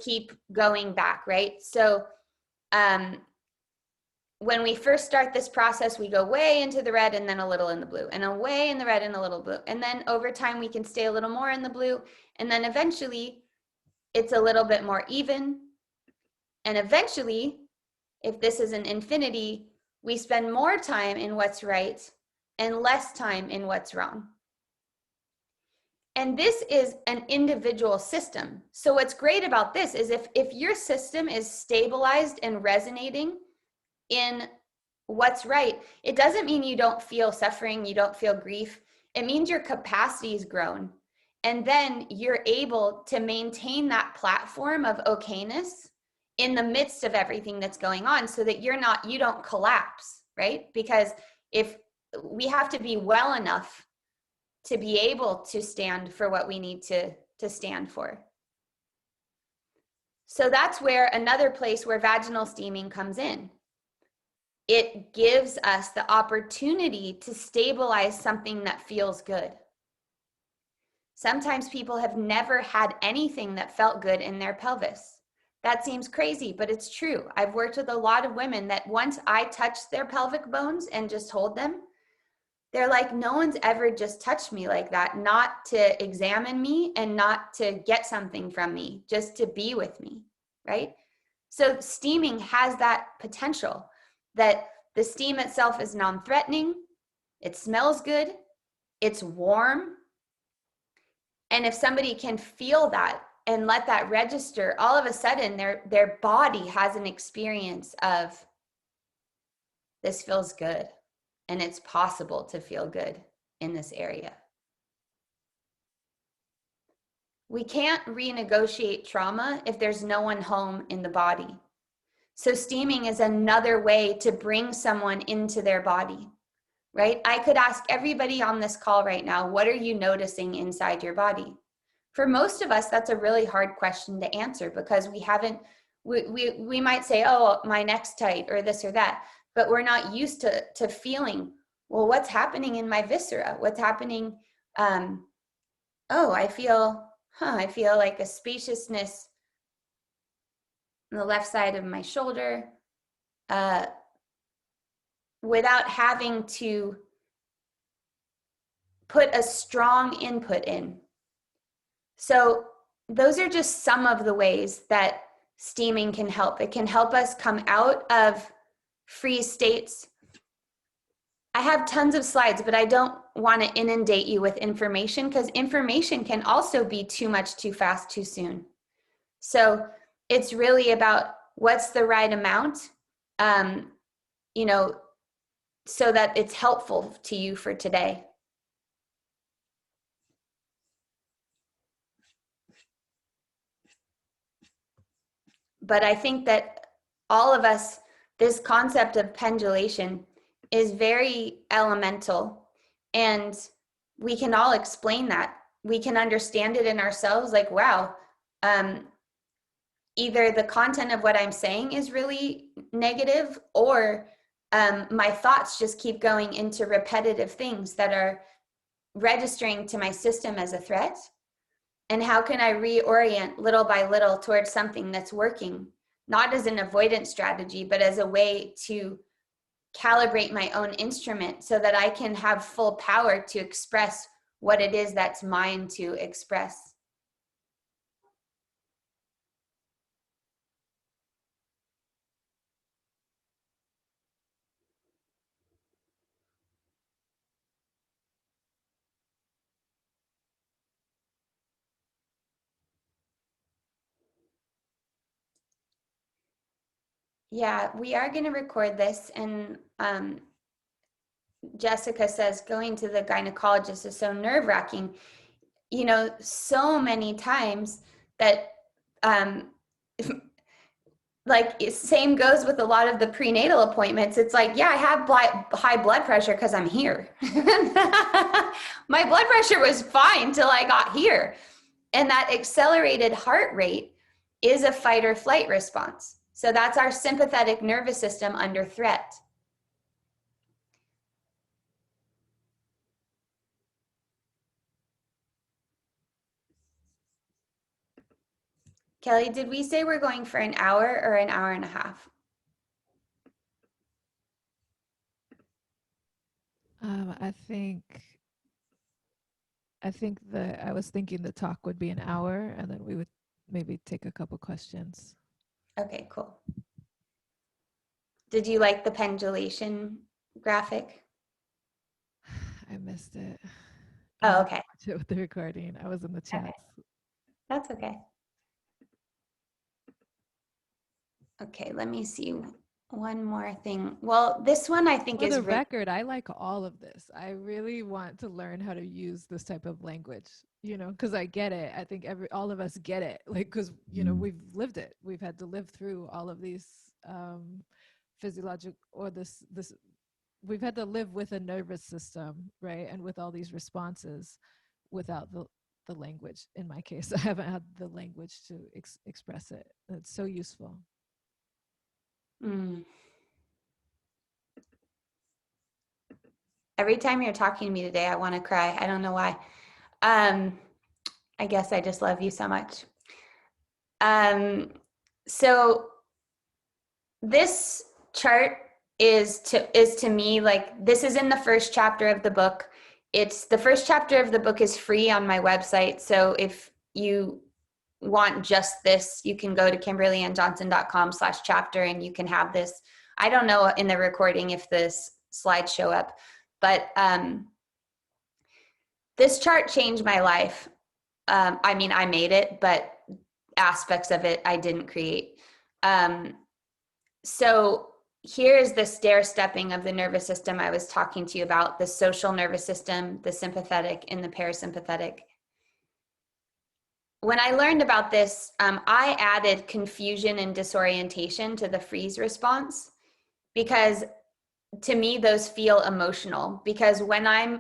keep going back, right? So when we first start this process, we go way into the red and then a little in the blue, and away in the red and a little blue. And then over time, we can stay a little more in the blue. And then eventually it's a little bit more even. And eventually, if this is an infinity, we spend more time in what's right and less time in what's wrong. And this is an individual system. So what's great about this is if your system is stabilized and resonating in what's right, it doesn't mean you don't feel suffering, you don't feel grief. It means your capacity's grown. And then you're able to maintain that platform of okayness in the midst of everything that's going on, so that you don't collapse, right? Because if we have to be well enough to be able to stand for what we need to stand for. So that's where another place where vaginal steaming comes in. It gives us the opportunity to stabilize something that feels good. Sometimes people have never had anything that felt good in their pelvis. That seems crazy, but it's true. I've worked with a lot of women that once I touch their pelvic bones and just hold them, they're like, no one's ever just touched me like that, not to examine me and not to get something from me, just to be with me, right? So steaming has that potential, that the steam itself is non-threatening, it smells good, it's warm. And if somebody can feel that and let that register, all of a sudden their body has an experience of, this feels good, and it's possible to feel good in this area. We can't renegotiate trauma if there's no one home in the body. So steaming is another way to bring someone into their body, right? I could ask everybody on this call right now, what are you noticing inside your body? For most of us, that's a really hard question to answer because we might say, oh, my neck's tight or this or that, but we're not used to feeling, well, what's happening in my viscera? What's happening? I feel like a spaciousness on the left side of my shoulder, without having to put a strong input in. So those are just some of the ways that steaming can help. It can help us come out of freeze states. I have tons of slides, but I don't want to inundate you with information because information can also be too much, too fast, too soon. So it's really about what's the right amount, so that it's helpful to you for today. But I think that all of us, this concept of pendulation is very elemental, and we can all explain that. We can understand it in ourselves, like, wow, either the content of what I'm saying is really negative, or my thoughts just keep going into repetitive things that are registering to my system as a threat. And how can I reorient little by little towards something that's working, not as an avoidance strategy, but as a way to calibrate my own instrument so that I can have full power to express what it is that's mine to express. Yeah, we are going to record this, and Jessica says going to the gynecologist is so nerve-wracking. So many times that like same goes with a lot of the prenatal appointments. It's like, yeah, I have high blood pressure because I'm here. My blood pressure was fine till I got here. And that accelerated heart rate is a fight or flight response. So that's our sympathetic nervous system under threat. Kelly, did we say we're going for an hour or an hour and a half?
I was thinking the talk would be an hour, and then we would maybe take a couple questions.
Okay, cool. Did you like the pendulation graphic?
I missed it.
Oh, okay.
Watch it with the recording. I was in the chat.
Okay. That's okay. Okay, let me see one more thing. Well, this one I think
For
is
the record, I like all of this. I really want to learn how to use this type of language, because I get it. I think all of us get it, like, because we've lived it. We've had to live through all of these physiological or this we've had to live with a nervous system, right? And with all these responses without the language. In my case, I haven't had the language to express it. It's so useful.
Mm. Every time you're talking to me today, I want to cry. I don't know why. I guess I just love you so much. So this chart is to me, like, this is in the first chapter of the book. It's the first chapter of the book is free on my website. So if you want just this, you can go to kimberlyannjohnson.com/chapter and you can have this. I don't know in the recording if this slides show up, but this chart changed my life. I mean, I made it, but aspects of it I didn't create. So here's the stair stepping of the nervous system I was talking to you about: the social nervous system, the sympathetic, and the parasympathetic. When I learned about this, I added confusion and disorientation to the freeze response, because to me, those feel emotional. Because when I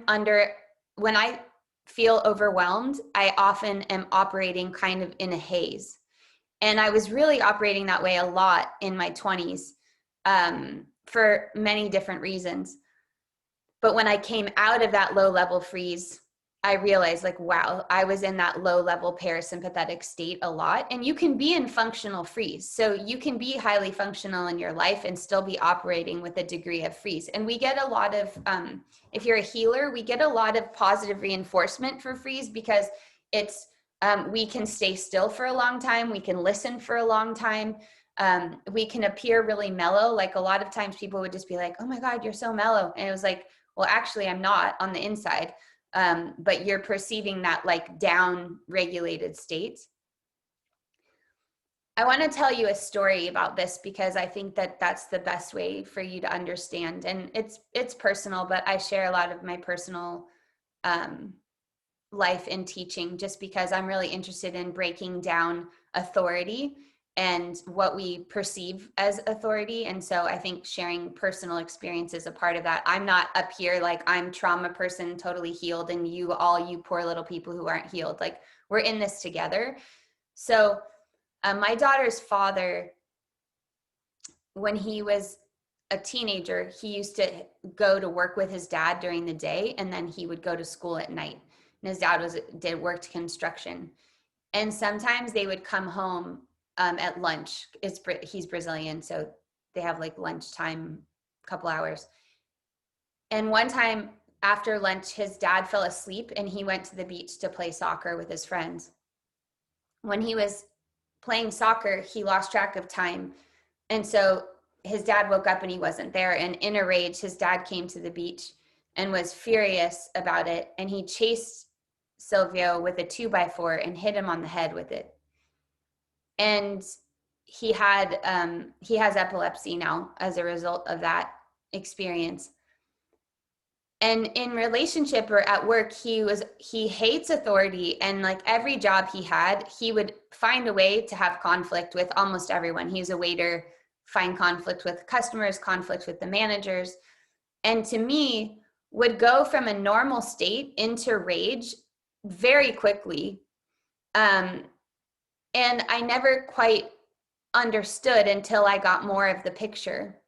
feel overwhelmed, I often am operating kind of in a haze. And I was really operating that way a lot in my 20s for many different reasons. But when I came out of that low level freeze, I realized, like, wow, I was in that low level parasympathetic state a lot. And you can be in functional freeze. So you can be highly functional in your life and still be operating with a degree of freeze. And we get a lot of, if you're a healer, we get a lot of positive reinforcement for freeze, because it's, we can stay still for a long time. We can listen for a long time. We can appear really mellow. Like, a lot of times people would just be like, oh my God, you're so mellow. And it was like, well, actually I'm not on the inside. But you're perceiving that like down regulated state. I want to tell you a story about this, because I think that that's the best way for you to understand. And it's personal, but I share a lot of my personal life in teaching, just because I'm really interested in breaking down authority and what we perceive as authority. And so I think sharing personal experience is a part of that. I'm not up here like I'm trauma person, totally healed, and you poor little people who aren't healed. Like, we're in this together. So my daughter's father, when he was a teenager, he used to go to work with his dad during the day, and then he would go to school at night. And his dad worked construction. And sometimes they would come home at lunch. He's Brazilian, so they have like lunchtime, couple hours. And one time after lunch, his dad fell asleep and he went to the beach to play soccer with his friends. When he was playing soccer, he lost track of time. And so his dad woke up and he wasn't there. And in a rage, his dad came to the beach and was furious about it. And he chased Silvio with a 2x4 and hit him on the head with it. And he has epilepsy now as a result of that experience. And in relationship or at work, he hates authority. And like every job he had, he would find a way to have conflict with almost everyone. He's a waiter, find conflict with customers, conflict with the managers. And to me, would go from a normal state into rage very quickly. And I never quite understood until I got more of the picture.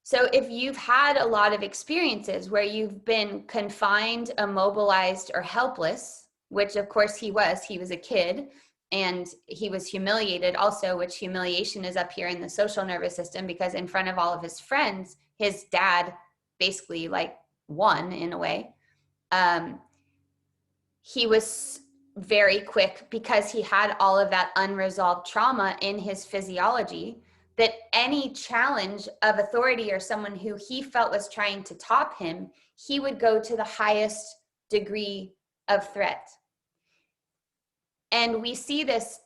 So if you've had a lot of experiences where you've been confined, immobilized, or helpless, which of course he was a kid, and he was humiliated also, which humiliation is up here in the social nervous system, because in front of all of his friends, his dad basically like won in a way. He was very quick, because he had all of that unresolved trauma in his physiology, that any challenge of authority or someone who he felt was trying to top him, he would go to the highest degree of threat. And we see this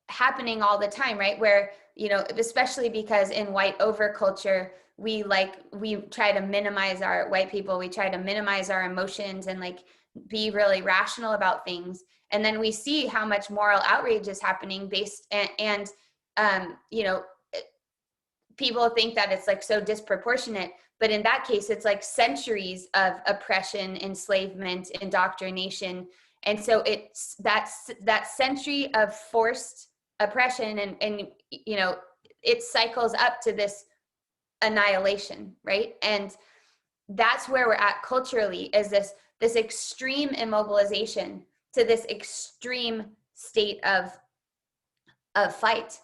happening all the time, right? Where, you know, especially because in white overculture, we try to minimize our white people, we try to minimize our emotions and like be really rational about things. And then we see how much moral outrage is happening based and you know, people think that it's like so disproportionate, but in that case, it's like centuries of oppression, enslavement, indoctrination. And so it's that century of forced oppression, and you know, it cycles up to this annihilation, right? And that's where we're at culturally, is this extreme immobilization to this extreme state of fight,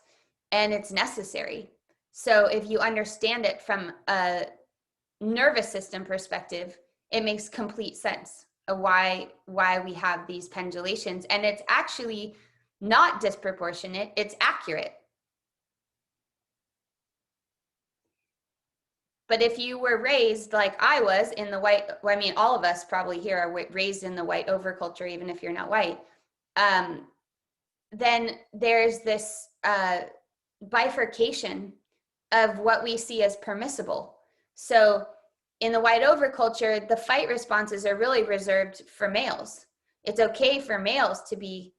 and it's necessary. So if you understand it from a nervous system perspective, it makes complete sense of why we have these pendulations, and it's actually not disproportionate, it's accurate. But if you were raised like I was in the white, I mean, all of us probably here are raised in the white overculture, even if you're not white, then there's this bifurcation of what we see as permissible. So in the white overculture, the fight responses are really reserved for males. It's okay for males to be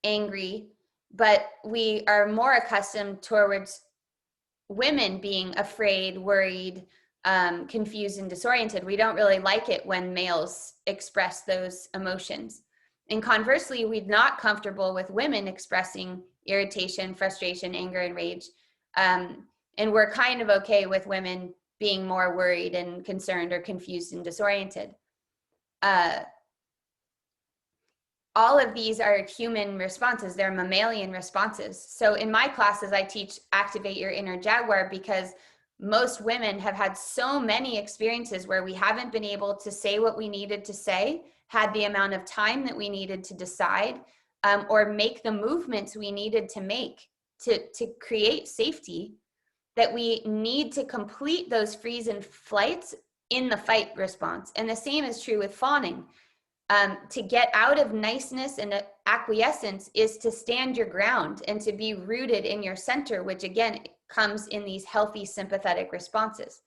angry, but we are more accustomed towards women being afraid, worried, confused, and disoriented. We don't really like it when males express those emotions. And conversely, we're not comfortable with women expressing irritation, frustration, anger, and rage. And we're kind of okay with women being more worried and concerned or confused and disoriented. All of these are human responses. They're mammalian responses. So in my classes, I teach activate your inner Jaguar, because most women have had so many experiences where we haven't been able to say what we needed to say, had the amount of time that we needed to decide, or make the movements we needed to make to create safety, that we need to complete those freeze and flights in the fight response. And the same is true with fawning. To get out of niceness and acquiescence is to stand your ground and to be rooted in your center, which again comes in these healthy sympathetic responses.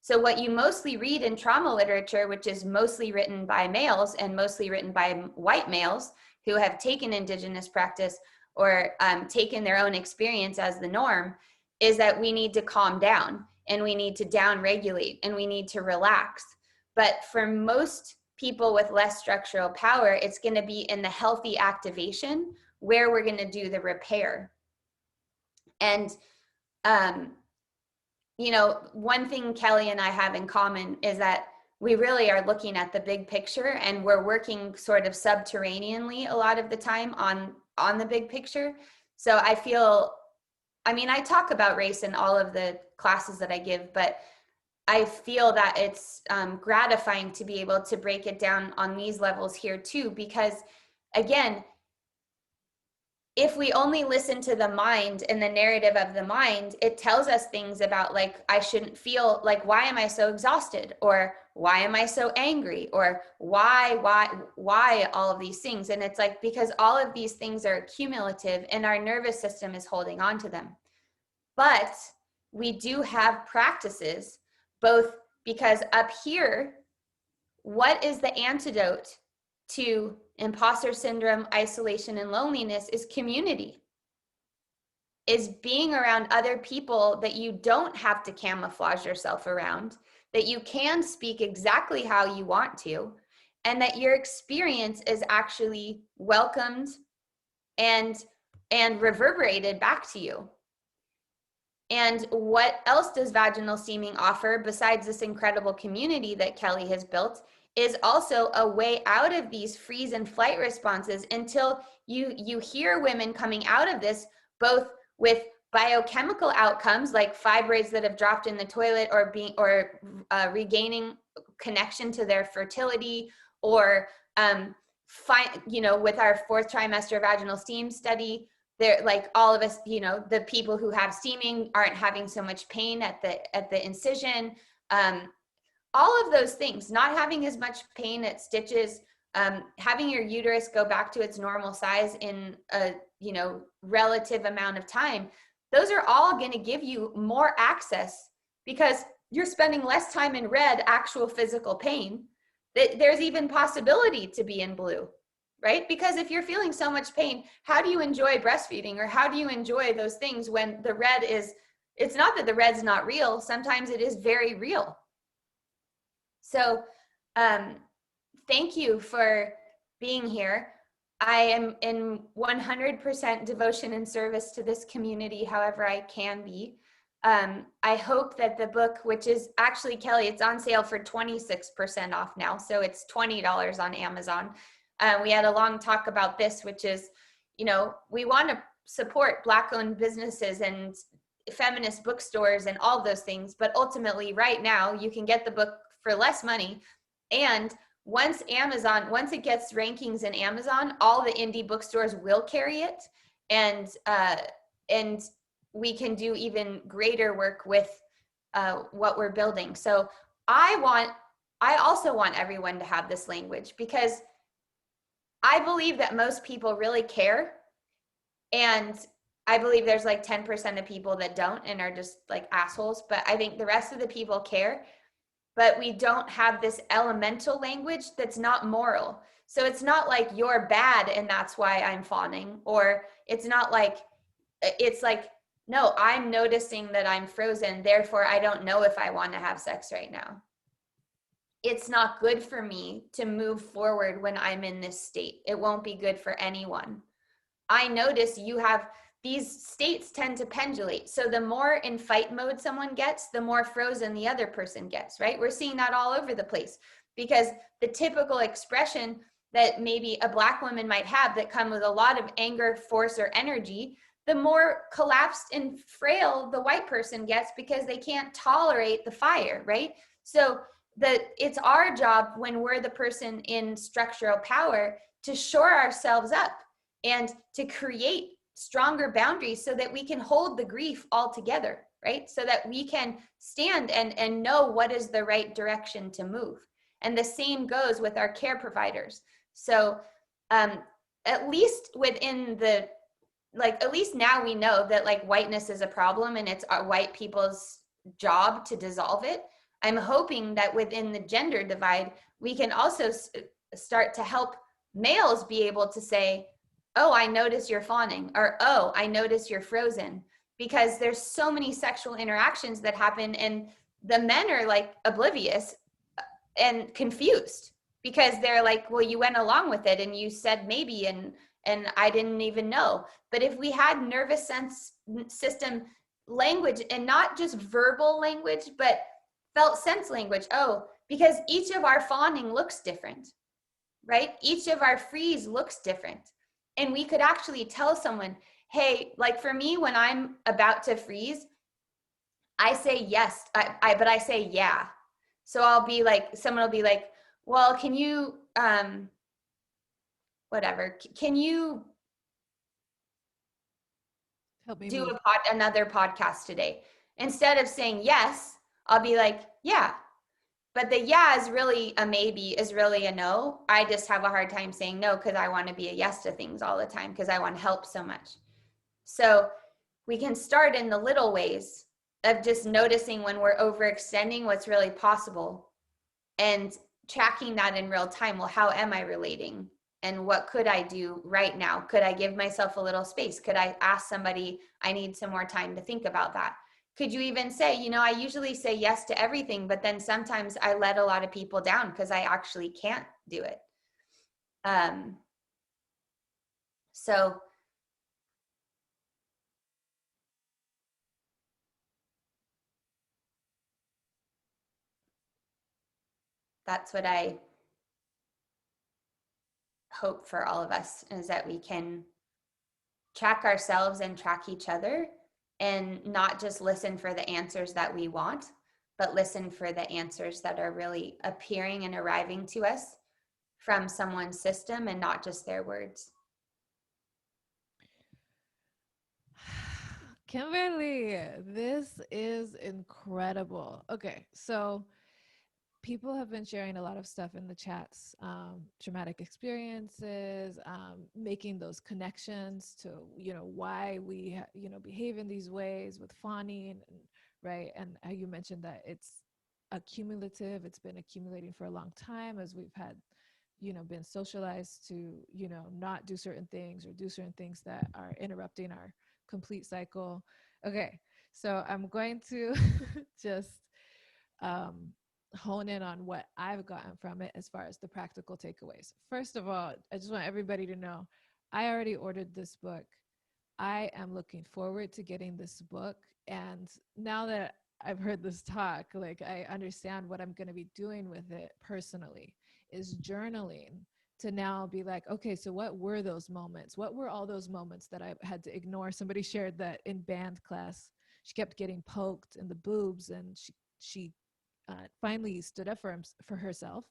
So what you mostly read in trauma literature, which is mostly written by males and mostly written by white males who have taken indigenous practice or taken their own experience as the norm, is that we need to calm down and we need to down regulate and we need to relax. But for most people with less structural power, it's going to be in the healthy activation where we're going to do the repair. And, you know, one thing Kelly and I have in common is that we really are looking at the big picture, and we're working sort of subterraneanly a lot of the time on the big picture. So I feel, I mean, I talk about race in all of the classes that I give, but I feel that it's gratifying to be able to break it down on these levels here too, because again, if we only listen to the mind and the narrative of the mind, it tells us things about like, I shouldn't feel like, why am I so exhausted? Or why am I so angry? Or why all of these things? And it's like, because all of these things are cumulative and our nervous system is holding on to them. But we do have practices, both because up here, what is the antidote to imposter syndrome, isolation, and loneliness is community, is being around other people that you don't have to camouflage yourself around, that you can speak exactly how you want to, and that your experience is actually welcomed and reverberated back to you. And what else does vaginal steaming offer besides this incredible community that Kelly has built is also a way out of these freeze and flight responses until you hear women coming out of this, both with biochemical outcomes like fibroids that have dropped in the toilet or regaining connection to their fertility, or with our 4th trimester vaginal steam study, they're like all of us, you know, the people who have steaming aren't having so much pain at the incision. All of those things, not having as much pain at stitches, having your uterus go back to its normal size in a, you know, relative amount of time. Those are all going to give you more access because you're spending less time in red, actual physical pain. There's even possibility to be in blue. Right? Because if you're feeling so much pain, how do you enjoy breastfeeding, or how do you enjoy those things when the red is It's not that the red's not real. Sometimes it is very real. So thank you for being here. I am in 100% devotion and service to this community, however I can be. I hope that the book, which is actually, Kelly, it's on sale for 26% off now. So it's $20 on Amazon. We had a long talk about this, which is, you know, we want to support Black-owned businesses and feminist bookstores and all those things. But ultimately, right now, you can get the book for less money. And once it gets rankings in Amazon, all the indie bookstores will carry it. And we can do even greater work with what we're building. So I also want everyone to have this language, because I believe that most people really care. And I believe there's like 10% of people that don't and are just like assholes. But I think the rest of the people care. But we don't have this elemental language that's not moral. So it's not like you're bad and that's why I'm fawning. Or it's not like, it's like, no, I'm noticing that I'm frozen, therefore I don't know if I want to have sex right now. It's not good for me to move forward when I'm in this state. It won't be good for anyone. I notice you have, these states tend to pendulate. So the more in fight mode someone gets, the more frozen the other person gets, right? We're seeing that all over the place, because the typical expression that maybe a Black woman might have that come with a lot of anger, force, or energy, the more collapsed and frail the white person gets, because they can't tolerate the fire, right? So it's our job, when we're the person in structural power, to shore ourselves up and to create stronger boundaries so that we can hold the grief all together, right? So that we can stand and know what is the right direction to move. And the same goes with our care providers. So at least within the, like, at least now we know that like whiteness is a problem and it's our white people's job to dissolve it. I'm hoping that within the gender divide, we can also start to help males be able to say, oh, I notice you're fawning, or oh, I notice you're frozen, because there's so many sexual interactions that happen and the men are like oblivious and confused, because they're like, well, you went along with it and you said maybe, and I didn't even know. But if we had nervous system language, and not just verbal language, but felt sense language, oh, because each of our fawning looks different, right? Each of our freeze looks different. And we could actually tell someone, hey, like for me, when I'm about to freeze, I say yes, but I say yeah. So I'll be like, someone will be like, well, can you, whatever, can you
Help me
do
move.
another podcast today? Instead of saying yes, I'll be like, yeah. But the yeah is really a maybe, is really a no. I just have a hard time saying no, because I want to be a yes to things all the time, because I want to help so much. So we can start in the little ways of just noticing when we're overextending what's really possible, and tracking that in real time. Well, how am I relating? And what could I do right now? Could I give myself a little space? Could I ask somebody, I need some more time to think about that? Could you even say, you know, I usually say yes to everything, but then sometimes I let a lot of people down because I actually can't do it. So that's what I hope for all of us, is that we can track ourselves and track each other, and not just listen for the answers that we want, but listen for the answers that are really appearing and arriving to us from someone's system, and not just their words.
Kimberly, this is incredible. Okay, so people have been sharing a lot of stuff in the chats, traumatic experiences, making those connections to, why we, behave in these ways with fawning, right? And how you mentioned that it's accumulative, it's been accumulating for a long time as we've had, been socialized to, not do certain things or do certain things that are interrupting our complete cycle. Okay, So I'm going to just um, hone in on what I've gotten from it as far as the practical takeaways. First of all, I just want everybody to know I already ordered this book. I am looking forward to getting this book. And now that I've heard this talk, like I understand what I'm going to be doing with it personally is journaling to now be like, okay, so what were those moments? What were all those moments that I had to ignore? Somebody shared that in band class, she kept getting poked in the boobs and she finally stood up for herself,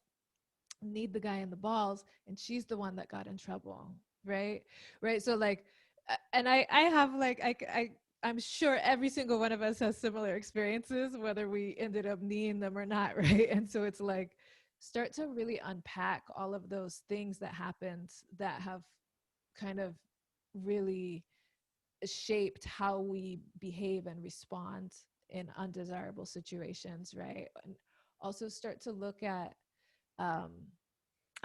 need the guy in the balls, and she's the one that got in trouble, right? Right. So like, and I have like I'm sure every single one of us has similar experiences, whether we ended up kneeing them or not, right? And so it's like, start to really unpack all of those things that happened that have kind of really shaped how we behave and respond in undesirable situations, right? And also start to look at um,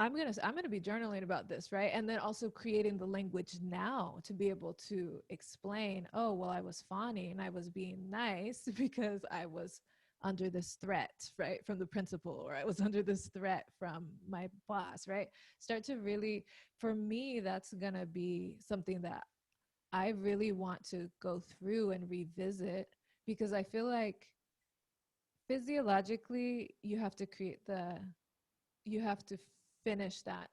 I'm gonna be journaling about this, right? And then also creating the language now to be able to explain, oh, well, I was fawning and I was being nice because I was under this threat, right, from the principal, or I was under this threat from my boss, right? Start to really, for me, that's gonna be something that I really want to go through and revisit, because I feel like physiologically you have to finish that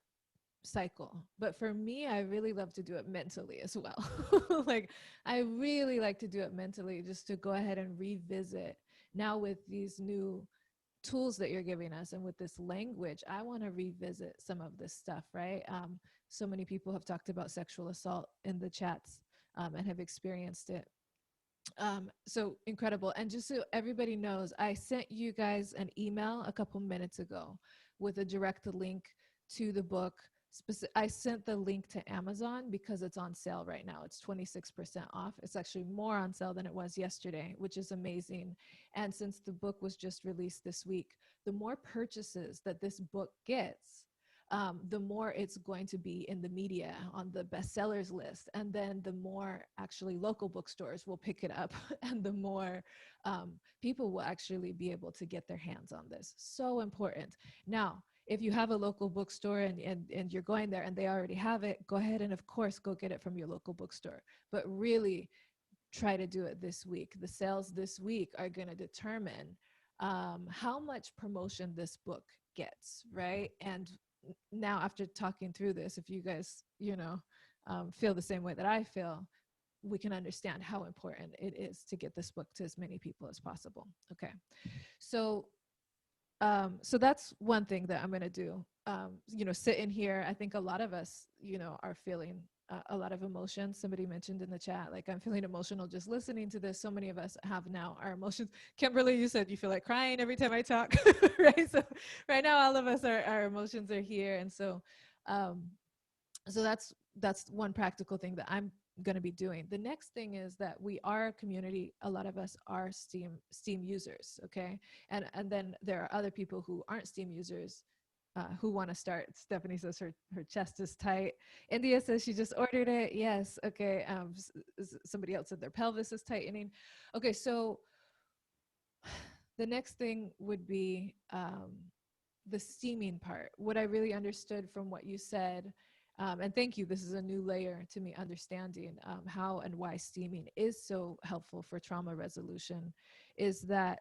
cycle. But for me, I really love to do it mentally as well. Like, I really like to do it mentally, just to go ahead and revisit now with these new tools that you're giving us and with this language. I want to revisit some of this stuff, right? So many people have talked about sexual assault in the chats, and have experienced it. So incredible. And just so everybody knows, I sent you guys an email a couple minutes ago with a direct link to the book. I sent the link to Amazon because it's on sale right now. It's 26% off. It's actually more on sale than it was yesterday, which is amazing. And since the book was just released this week, the more purchases that this book gets, the more it's going to be in the media on the bestsellers list. And then the more actually local bookstores will pick it up and the more people will actually be able to get their hands on this. So important. Now, if you have a local bookstore and you're going there and they already have it, go ahead and of course go get it from your local bookstore. But really try to do it this week. The sales this week are going to determine how much promotion this book gets, right? And now after talking through this, if you guys, feel the same way that I feel, we can understand how important it is to get this book to as many people as possible. Okay. So so that's one thing that I'm going to do. Sit in here. I think a lot of us, are feeling a lot of emotions. Somebody mentioned in the chat, like, I'm feeling emotional just listening to this. So many of us have now our emotions. Kimberly, you said you feel like crying every time I talk, right? So right now, all of us, our emotions are here. And um, so that's one practical thing that I'm going to be doing. The next thing is that we are a community. A lot of us are Steam users, okay? And then there are other people who aren't Steam users, who want to start. Stephanie says her chest is tight. India says she just ordered it. Yes, okay. Somebody else said their pelvis is tightening. Okay, so the next thing would be the steaming part. What I really understood from what you said, and thank you, this is a new layer to me understanding how and why steaming is so helpful for trauma resolution, is that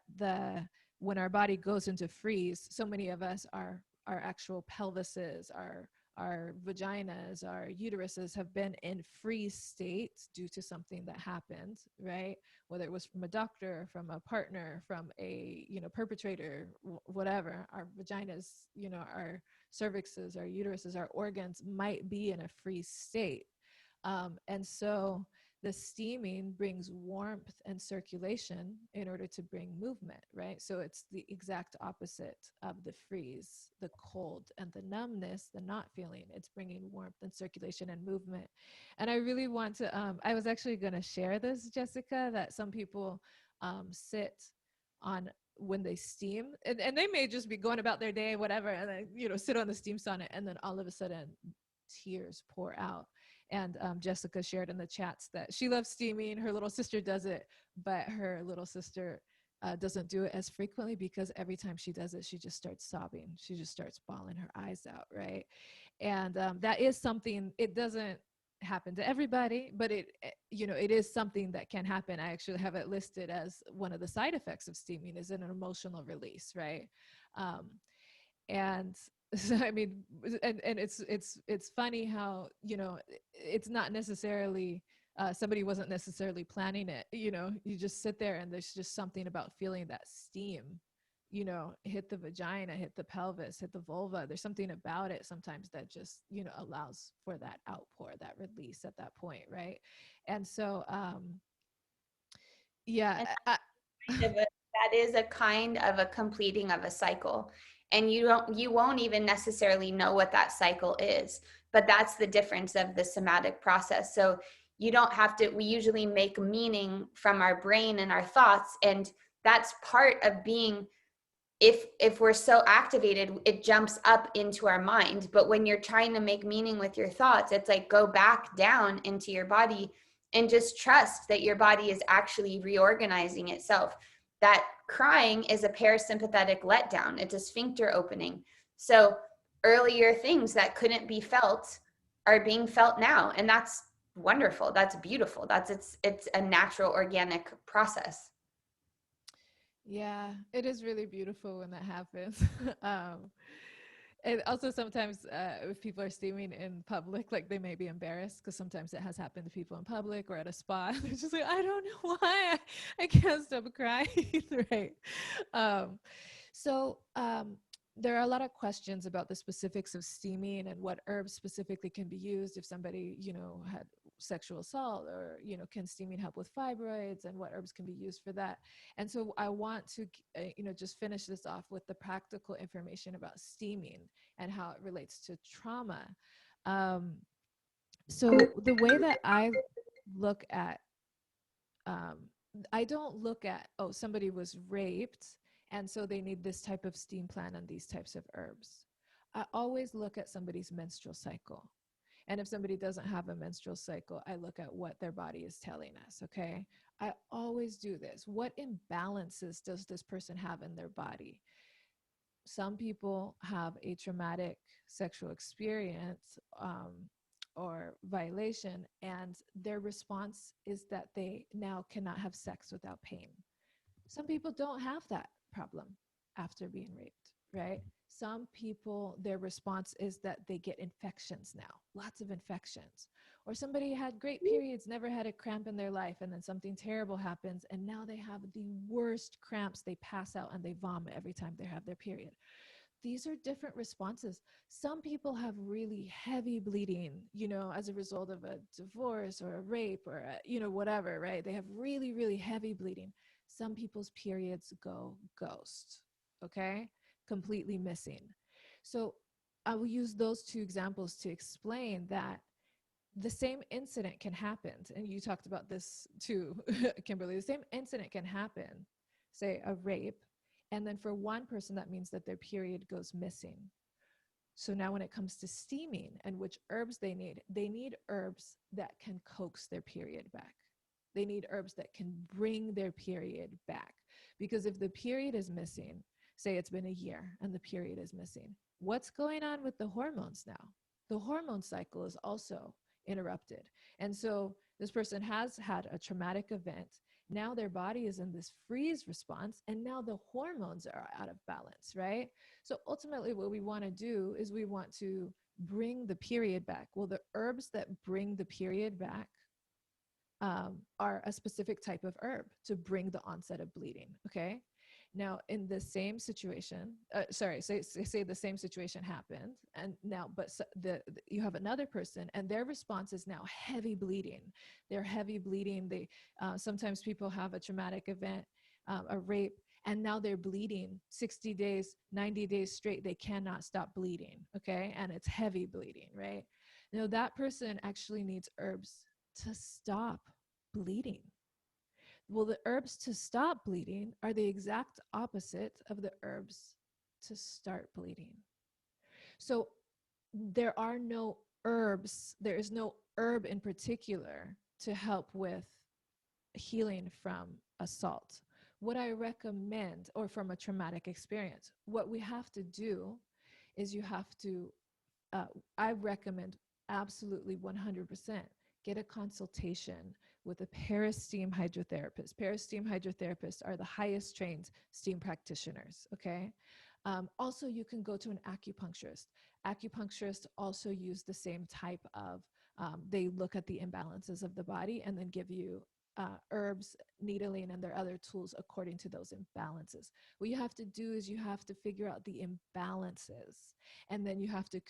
when our body goes into freeze, so many of us, our actual pelvises, our vaginas, our uteruses have been in freeze state due to something that happened, right? Whether it was from a doctor, from a partner, from a perpetrator, whatever. Our vaginas, our cervixes, our uteruses, our organs might be in a freeze state. And so the steaming brings warmth and circulation in order to bring movement, right? So it's the exact opposite of the freeze, the cold and the numbness, the not feeling. It's bringing warmth and circulation and movement. And I really want to, I was actually going to share this, Jessica, that some people sit on when they steam, and they may just be going about their day, whatever, and then, sit on the steam sauna, and then all of a sudden tears pour out. And Jessica shared in the chats that she loves steaming. Her little sister does it, but her little sister doesn't do it as frequently because every time she does it, she just starts sobbing. She just starts bawling her eyes out, right? And that is something, it doesn't happen to everybody, but it is something that can happen. I actually have it listed as one of the side effects of steaming is an emotional release, right? Um, and so, I mean, and it's funny how, it's not necessarily somebody wasn't necessarily planning it. You just sit there and there's just something about feeling that steam, hit the vagina, hit the pelvis, hit the vulva. There's something about it sometimes that just, allows for that outpour, that release at that point, right? And so yeah.
And that is a kind of a completing of a cycle. And you won't even necessarily know what that cycle is, but that's the difference of the somatic process. So you don't have to, we usually make meaning from our brain and our thoughts, and that's part of being, if we're so activated, it jumps up into our mind. But when you're trying to make meaning with your thoughts, it's like go back down into your body and just trust that your body is actually reorganizing itself. That crying is a parasympathetic letdown, it's a sphincter opening. So earlier things that couldn't be felt are being felt now, and that's wonderful, that's beautiful, it's a natural organic process.
Yeah, it is really beautiful when that happens. um, and also sometimes if people are steaming in public, like they may be embarrassed because sometimes it has happened to people in public or at a spa. They're just like, I don't know why I can't stop crying, right? Um, so there are a lot of questions about the specifics of steaming and what herbs specifically can be used if somebody, had sexual assault, or, can steaming help with fibroids, and what herbs can be used for that. And so I want to, just finish this off with the practical information about steaming and how it relates to trauma. Um, so the way that I look at, um, I don't look at, oh, somebody was raped, and so they need this type of steam plan and these types of herbs. I always look at somebody's menstrual cycle. And if somebody doesn't have a menstrual cycle, I look at what their body is telling us, okay? I always do this. What imbalances does this person have in their body? Some people have a traumatic sexual experience or violation, and their response is that they now cannot have sex without pain. Some people don't have that problem after being raped, right? Some people, their response is that they get infections now, lots of infections. Or somebody had great periods, never had a cramp in their life, and then something terrible happens, and now they have the worst cramps. They pass out and they vomit every time they have their period. These are different responses. Some people have really heavy bleeding, as a result of a divorce or a rape or, whatever, right? They have really, really heavy bleeding. Some people's periods go ghost, okay? Completely missing. So I will use those two examples to explain that the same incident can happen. And you talked about this too, Kimberly. The same incident can happen, say a rape, and then for one person, that means that their period goes missing. So now when it comes to steaming and which herbs they need herbs that can coax their period back. They need herbs that can bring their period back. Because if the period is missing, say it's been a year and the period is missing, what's going on with the hormones now? The hormone cycle is also interrupted. And so this person has had a traumatic event. Now their body is in this freeze response, and now the hormones are out of balance, right? So ultimately, what we want to do is we want to bring the period back. Well, the herbs that bring the period back are a specific type of herb to bring the onset of bleeding, okay? Now, in the same situation, say the same situation happened, and now, but you have another person, and their response is now heavy bleeding. They're heavy bleeding. Sometimes people have a traumatic event, a rape, and now they're bleeding 60 days, 90 days straight. They cannot stop bleeding, okay? And it's heavy bleeding, right? Now, that person actually needs herbs to stop bleeding. Well, the herbs to stop bleeding are the exact opposite of the herbs to start bleeding. So there are no herbs, there is no herb in particular to help with healing from assault. What I recommend, or from a traumatic experience, what we have to do is you have to, uh, I recommend absolutely 100% get a consultation with a parasteam hydrotherapist. Parasteam hydrotherapists are the highest trained steam practitioners, okay? Also, you can go to an acupuncturist. Acupuncturists also use the same type of, they look at the imbalances of the body and then give you herbs, needling, and their other tools according to those imbalances. What you have to do is you have to figure out the imbalances, and then you have to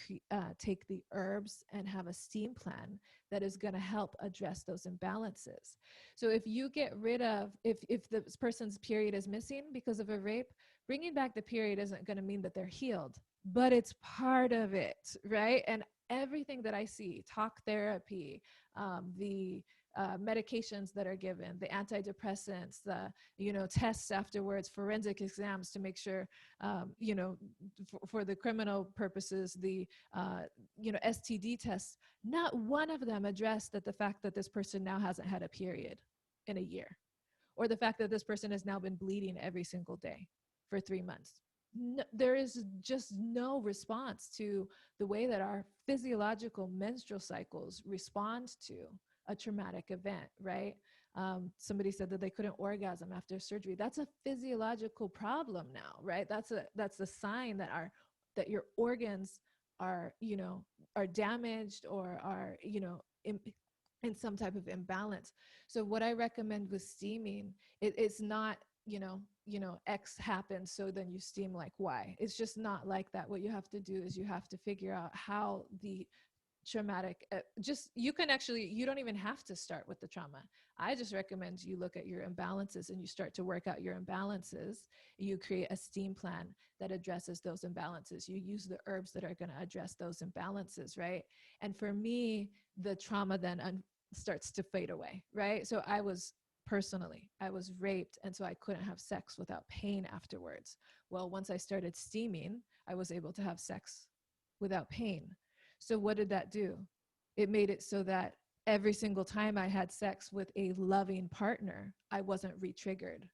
take the herbs and have a steam plan that is going to help address those imbalances. So if you get rid of, if this person's period is missing because of a rape, bringing back the period isn't going to mean that they're healed, but it's part of it, right? And everything that I see, talk therapy, the medications that are given, the antidepressants, the tests afterwards, forensic exams to make sure, for the criminal purposes, the STD tests. Not one of them addressed that the fact that this person now hasn't had a period in a year, or the fact that this person has now been bleeding every single day for 3 months. No, there is just no response to the way that our physiological menstrual cycles respond to a traumatic event, right? Somebody said that they couldn't orgasm after surgery. That's a physiological problem now, right? That's a sign that your organs are damaged, or are in some type of imbalance. So what I recommend with steaming, it's not X happens, so then you steam like Y. It's just not like that. What you have to do is you have to figure out how the traumatic, you don't even have to start with the trauma. I just recommend you look at your imbalances and you start to work out your imbalances. You create a steam plan that addresses those imbalances. You use the herbs that are going to address those imbalances, right? And for me, the trauma then starts to fade away, right? So I was raped, and so I couldn't have sex without pain afterwards. Well, once I started steaming, I was able to have sex without pain. So what did that do? It made it so that every single time I had sex with a loving partner, I wasn't re-triggered,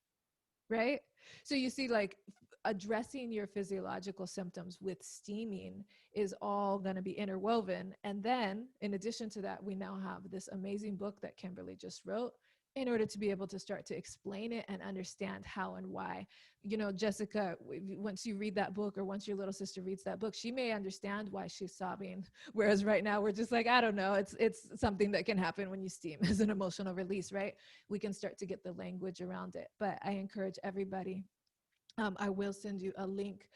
right? So you see, like, addressing your physiological symptoms with steaming is all going to be interwoven. And then in addition to that, we now have this amazing book that Kimberly just wrote in order to be able to start to explain it and understand how and why. Jessica, once you read that book, or once your little sister reads that book, she may understand why she's sobbing. Whereas right now we're just like, I don't know, it's something that can happen when you steam as an emotional release, right? We can start to get the language around it. But I encourage everybody, I will send you a link.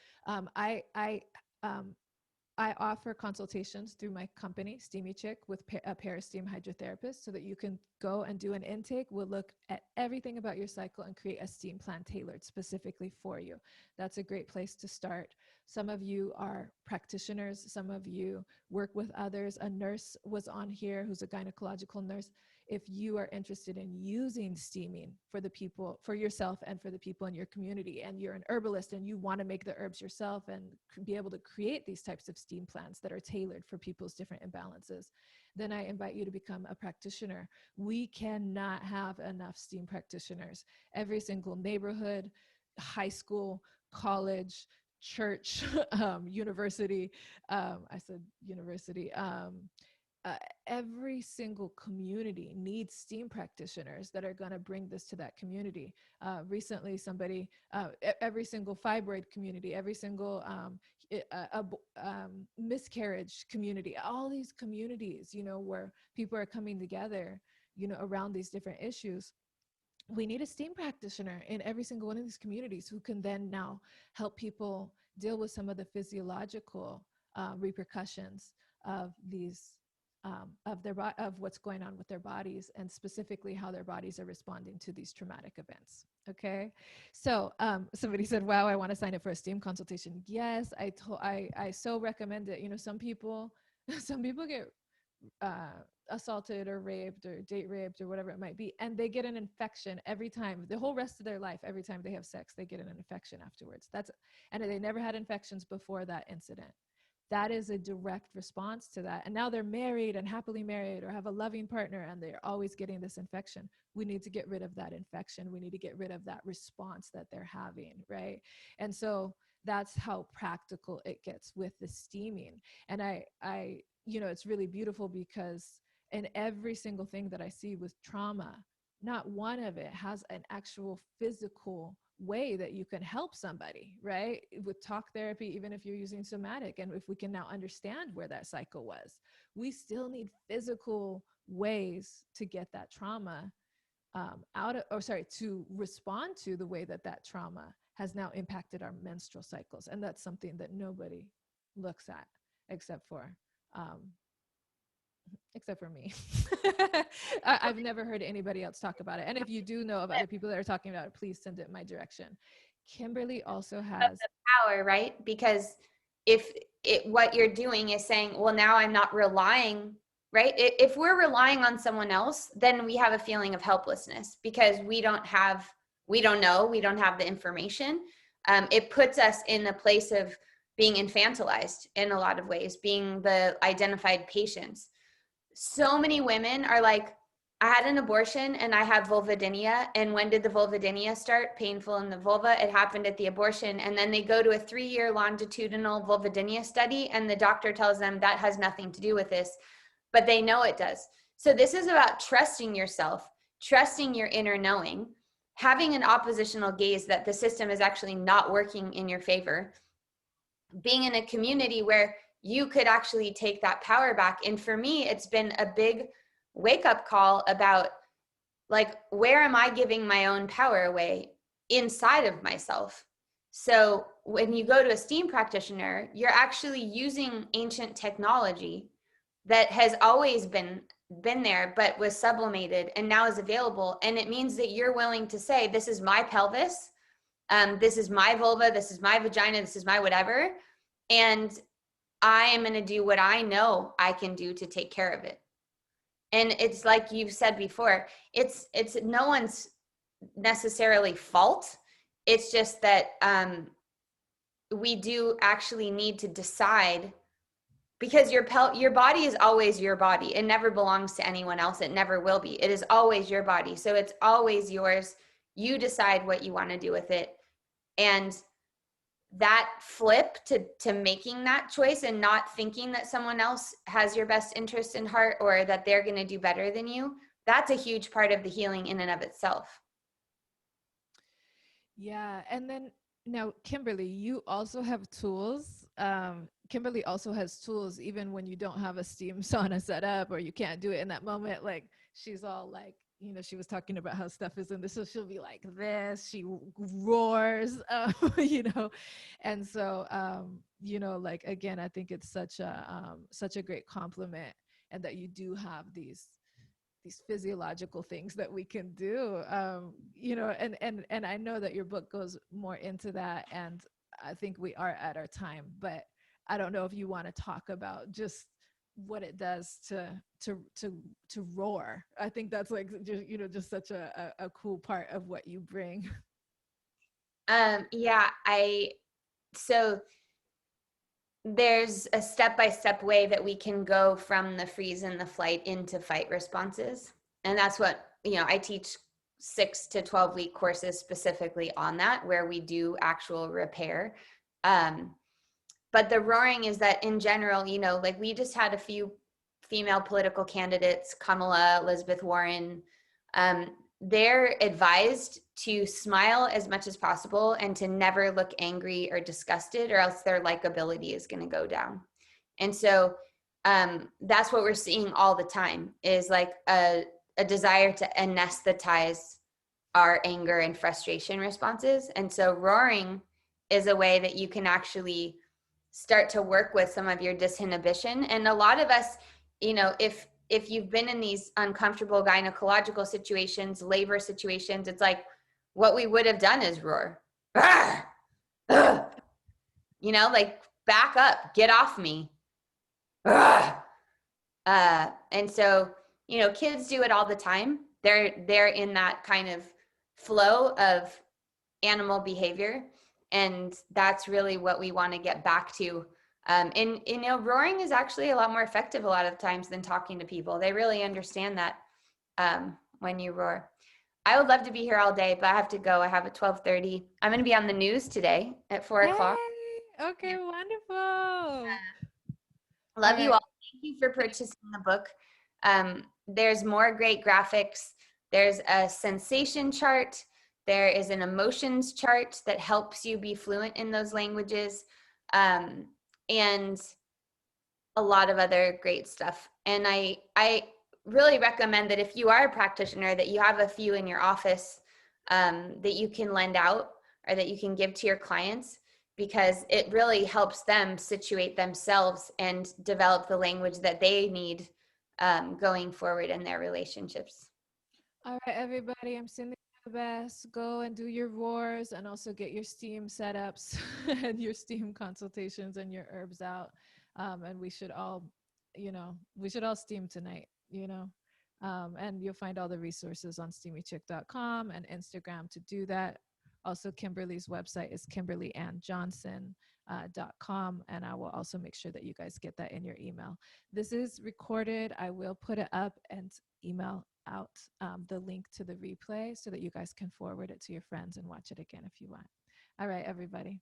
I offer consultations through my company, Steamy Chick, with a parasteam hydrotherapist, so that you can go and do an intake. We'll look at everything about your cycle and create a steam plan tailored specifically for you. That's a great place to start. Some of you are practitioners. Some of you work with others. A nurse was on here who's a gynecological nurse. If you are interested in using steaming for the people, for yourself and for the people in your community, and you're an herbalist and you want to make the herbs yourself and be able to create these types of steam plans that are tailored for people's different imbalances, then I invite you to become a practitioner. We cannot have enough steam practitioners. Every single neighborhood, high school, college, church, university, I said university, every single community needs steam practitioners that are going to bring this to that community. Recently, every single fibroid community, every single miscarriage community, all these communities, where people are coming together, around these different issues. We need a steam practitioner in every single one of these communities who can then now help people deal with some of the physiological repercussions of these of what's going on with their bodies, and specifically how their bodies are responding to these traumatic events. Okay, so somebody said, "Wow, I want to sign up for a steam consultation." Yes, I so recommend it. Some people some people get assaulted or raped or date raped or whatever it might be, and they get an infection every time, the whole rest of their life. Every time they have sex, they get an infection afterwards. And they never had infections before that incident. that is a direct response to that. And now they're married and happily married or have a loving partner and they're always getting this infection. We need to get rid of that infection. We need to get rid of that response that they're having, right? And so that's how practical it gets with the steaming. And it's really beautiful because in every single thing that I see with trauma, not one of it has an actual physical way that you can help somebody, right? With talk therapy, even if you're using somatic, and if we can now understand where that cycle was, we still need physical ways to get that trauma to respond to the way that that trauma has now impacted our menstrual cycles. And that's something that nobody looks at um, except for me. I've never heard anybody else talk about it. And if you do know of other people that are talking about it, please send it my direction. Kimberly also has
the power, right? Because if what you're doing is saying, well, now I'm not relying, right? If we're relying on someone else, then we have a feeling of helplessness because we don't know, we don't have the information. It puts us in a place of being infantilized in a lot of ways, being the identified patients. So many women are like, I had an abortion and I have vulvodynia. And when did the vulvodynia start? Painful in the vulva. It happened at the abortion. And then they go to a 3-year longitudinal vulvodynia study and the doctor tells them that has nothing to do with this, but they know it does. So this is about trusting yourself, trusting your inner knowing, having an oppositional gaze that the system is actually not working in your favor, being in a community where you could actually take that power back. And for me, it's been a big wake-up call about, like, where am I giving my own power away inside of myself? So when you go to a STEAM practitioner, you're actually using ancient technology that has always been there, but was sublimated and now is available. And it means that you're willing to say, this is my pelvis, this is my vulva, this is my vagina, this is my whatever. And I am going to do what I know I can do to take care of it. And it's like you've said before, it's no one's necessarily fault. It's just that we do actually need to decide, because your body is always your body. It never belongs to anyone else. It never will be. It is always your body. So it's always yours. You decide what you want to do with it. And that flip to making that choice and not thinking that someone else has your best interest in heart or that they're going to do better than you, that's a huge part of the healing in and of itself.
Yeah. And then now, Kimberly, you also have tools. Kimberly also has tools, even when you don't have a steam sauna set up or you can't do it in that moment. Like, she's all like, she was talking about how stuff is in this, so she'll be like this, she roars, and so, like, again, I think it's such a great compliment, and that you do have these physiological things that we can do, and I know that your book goes more into that, and I think we are at our time, but I don't know if you want to talk about just what it does to roar. I think that's like just such a cool part of what you bring.
So there's a step-by-step way that we can go from the freeze and the flight into fight responses. And that's what, I teach 6 to 12 week courses specifically on that, where we do actual repair. But the roaring is that in general, like, we just had a few female political candidates, Kamala, Elizabeth Warren, they're advised to smile as much as possible and to never look angry or disgusted, or else their likability is going to go down. And so that's what we're seeing all the time, is like a desire to anesthetize our anger and frustration responses. And so roaring is a way that you can actually start to work with some of your disinhibition. And a lot of us, if you've been in these uncomfortable gynecological situations, labor situations, it's like, what we would have done is roar. Like, back up, get off me. And so, kids do it all the time. They're in that kind of flow of animal behavior. And that's really what we want to get back to. And you know, roaring is actually a lot more effective a lot of times than talking to people. They really understand that when you roar. I would love to be here all day, but I have to go. I have a 12:30. I'm going to be on the news today at 4 o'clock.
Yay! Okay, wonderful. All
Love you
right.
all. Thank you for purchasing the book. There's more great graphics. There's a sensation chart. There is an emotions chart that helps you be fluent in those languages, and a lot of other great stuff. And I really recommend that if you are a practitioner, that you have a few in your office that you can lend out or that you can give to your clients, because it really helps them situate themselves and develop the language that they need going forward in their relationships.
All right, everybody. I'm sending you the best. Go and do your roars and also get your steam setups and your steam consultations and your herbs out. And we should all, we should all steam tonight, and you'll find all the resources on steamychick.com and Instagram to do that. Also, Kimberly's website is kimberlyannjohnson.com, and I will also make sure that you guys get that in your email. This is recorded. I will put it up and email out the link to the replay so that you guys can forward it to your friends and watch it again if you want. All right, everybody.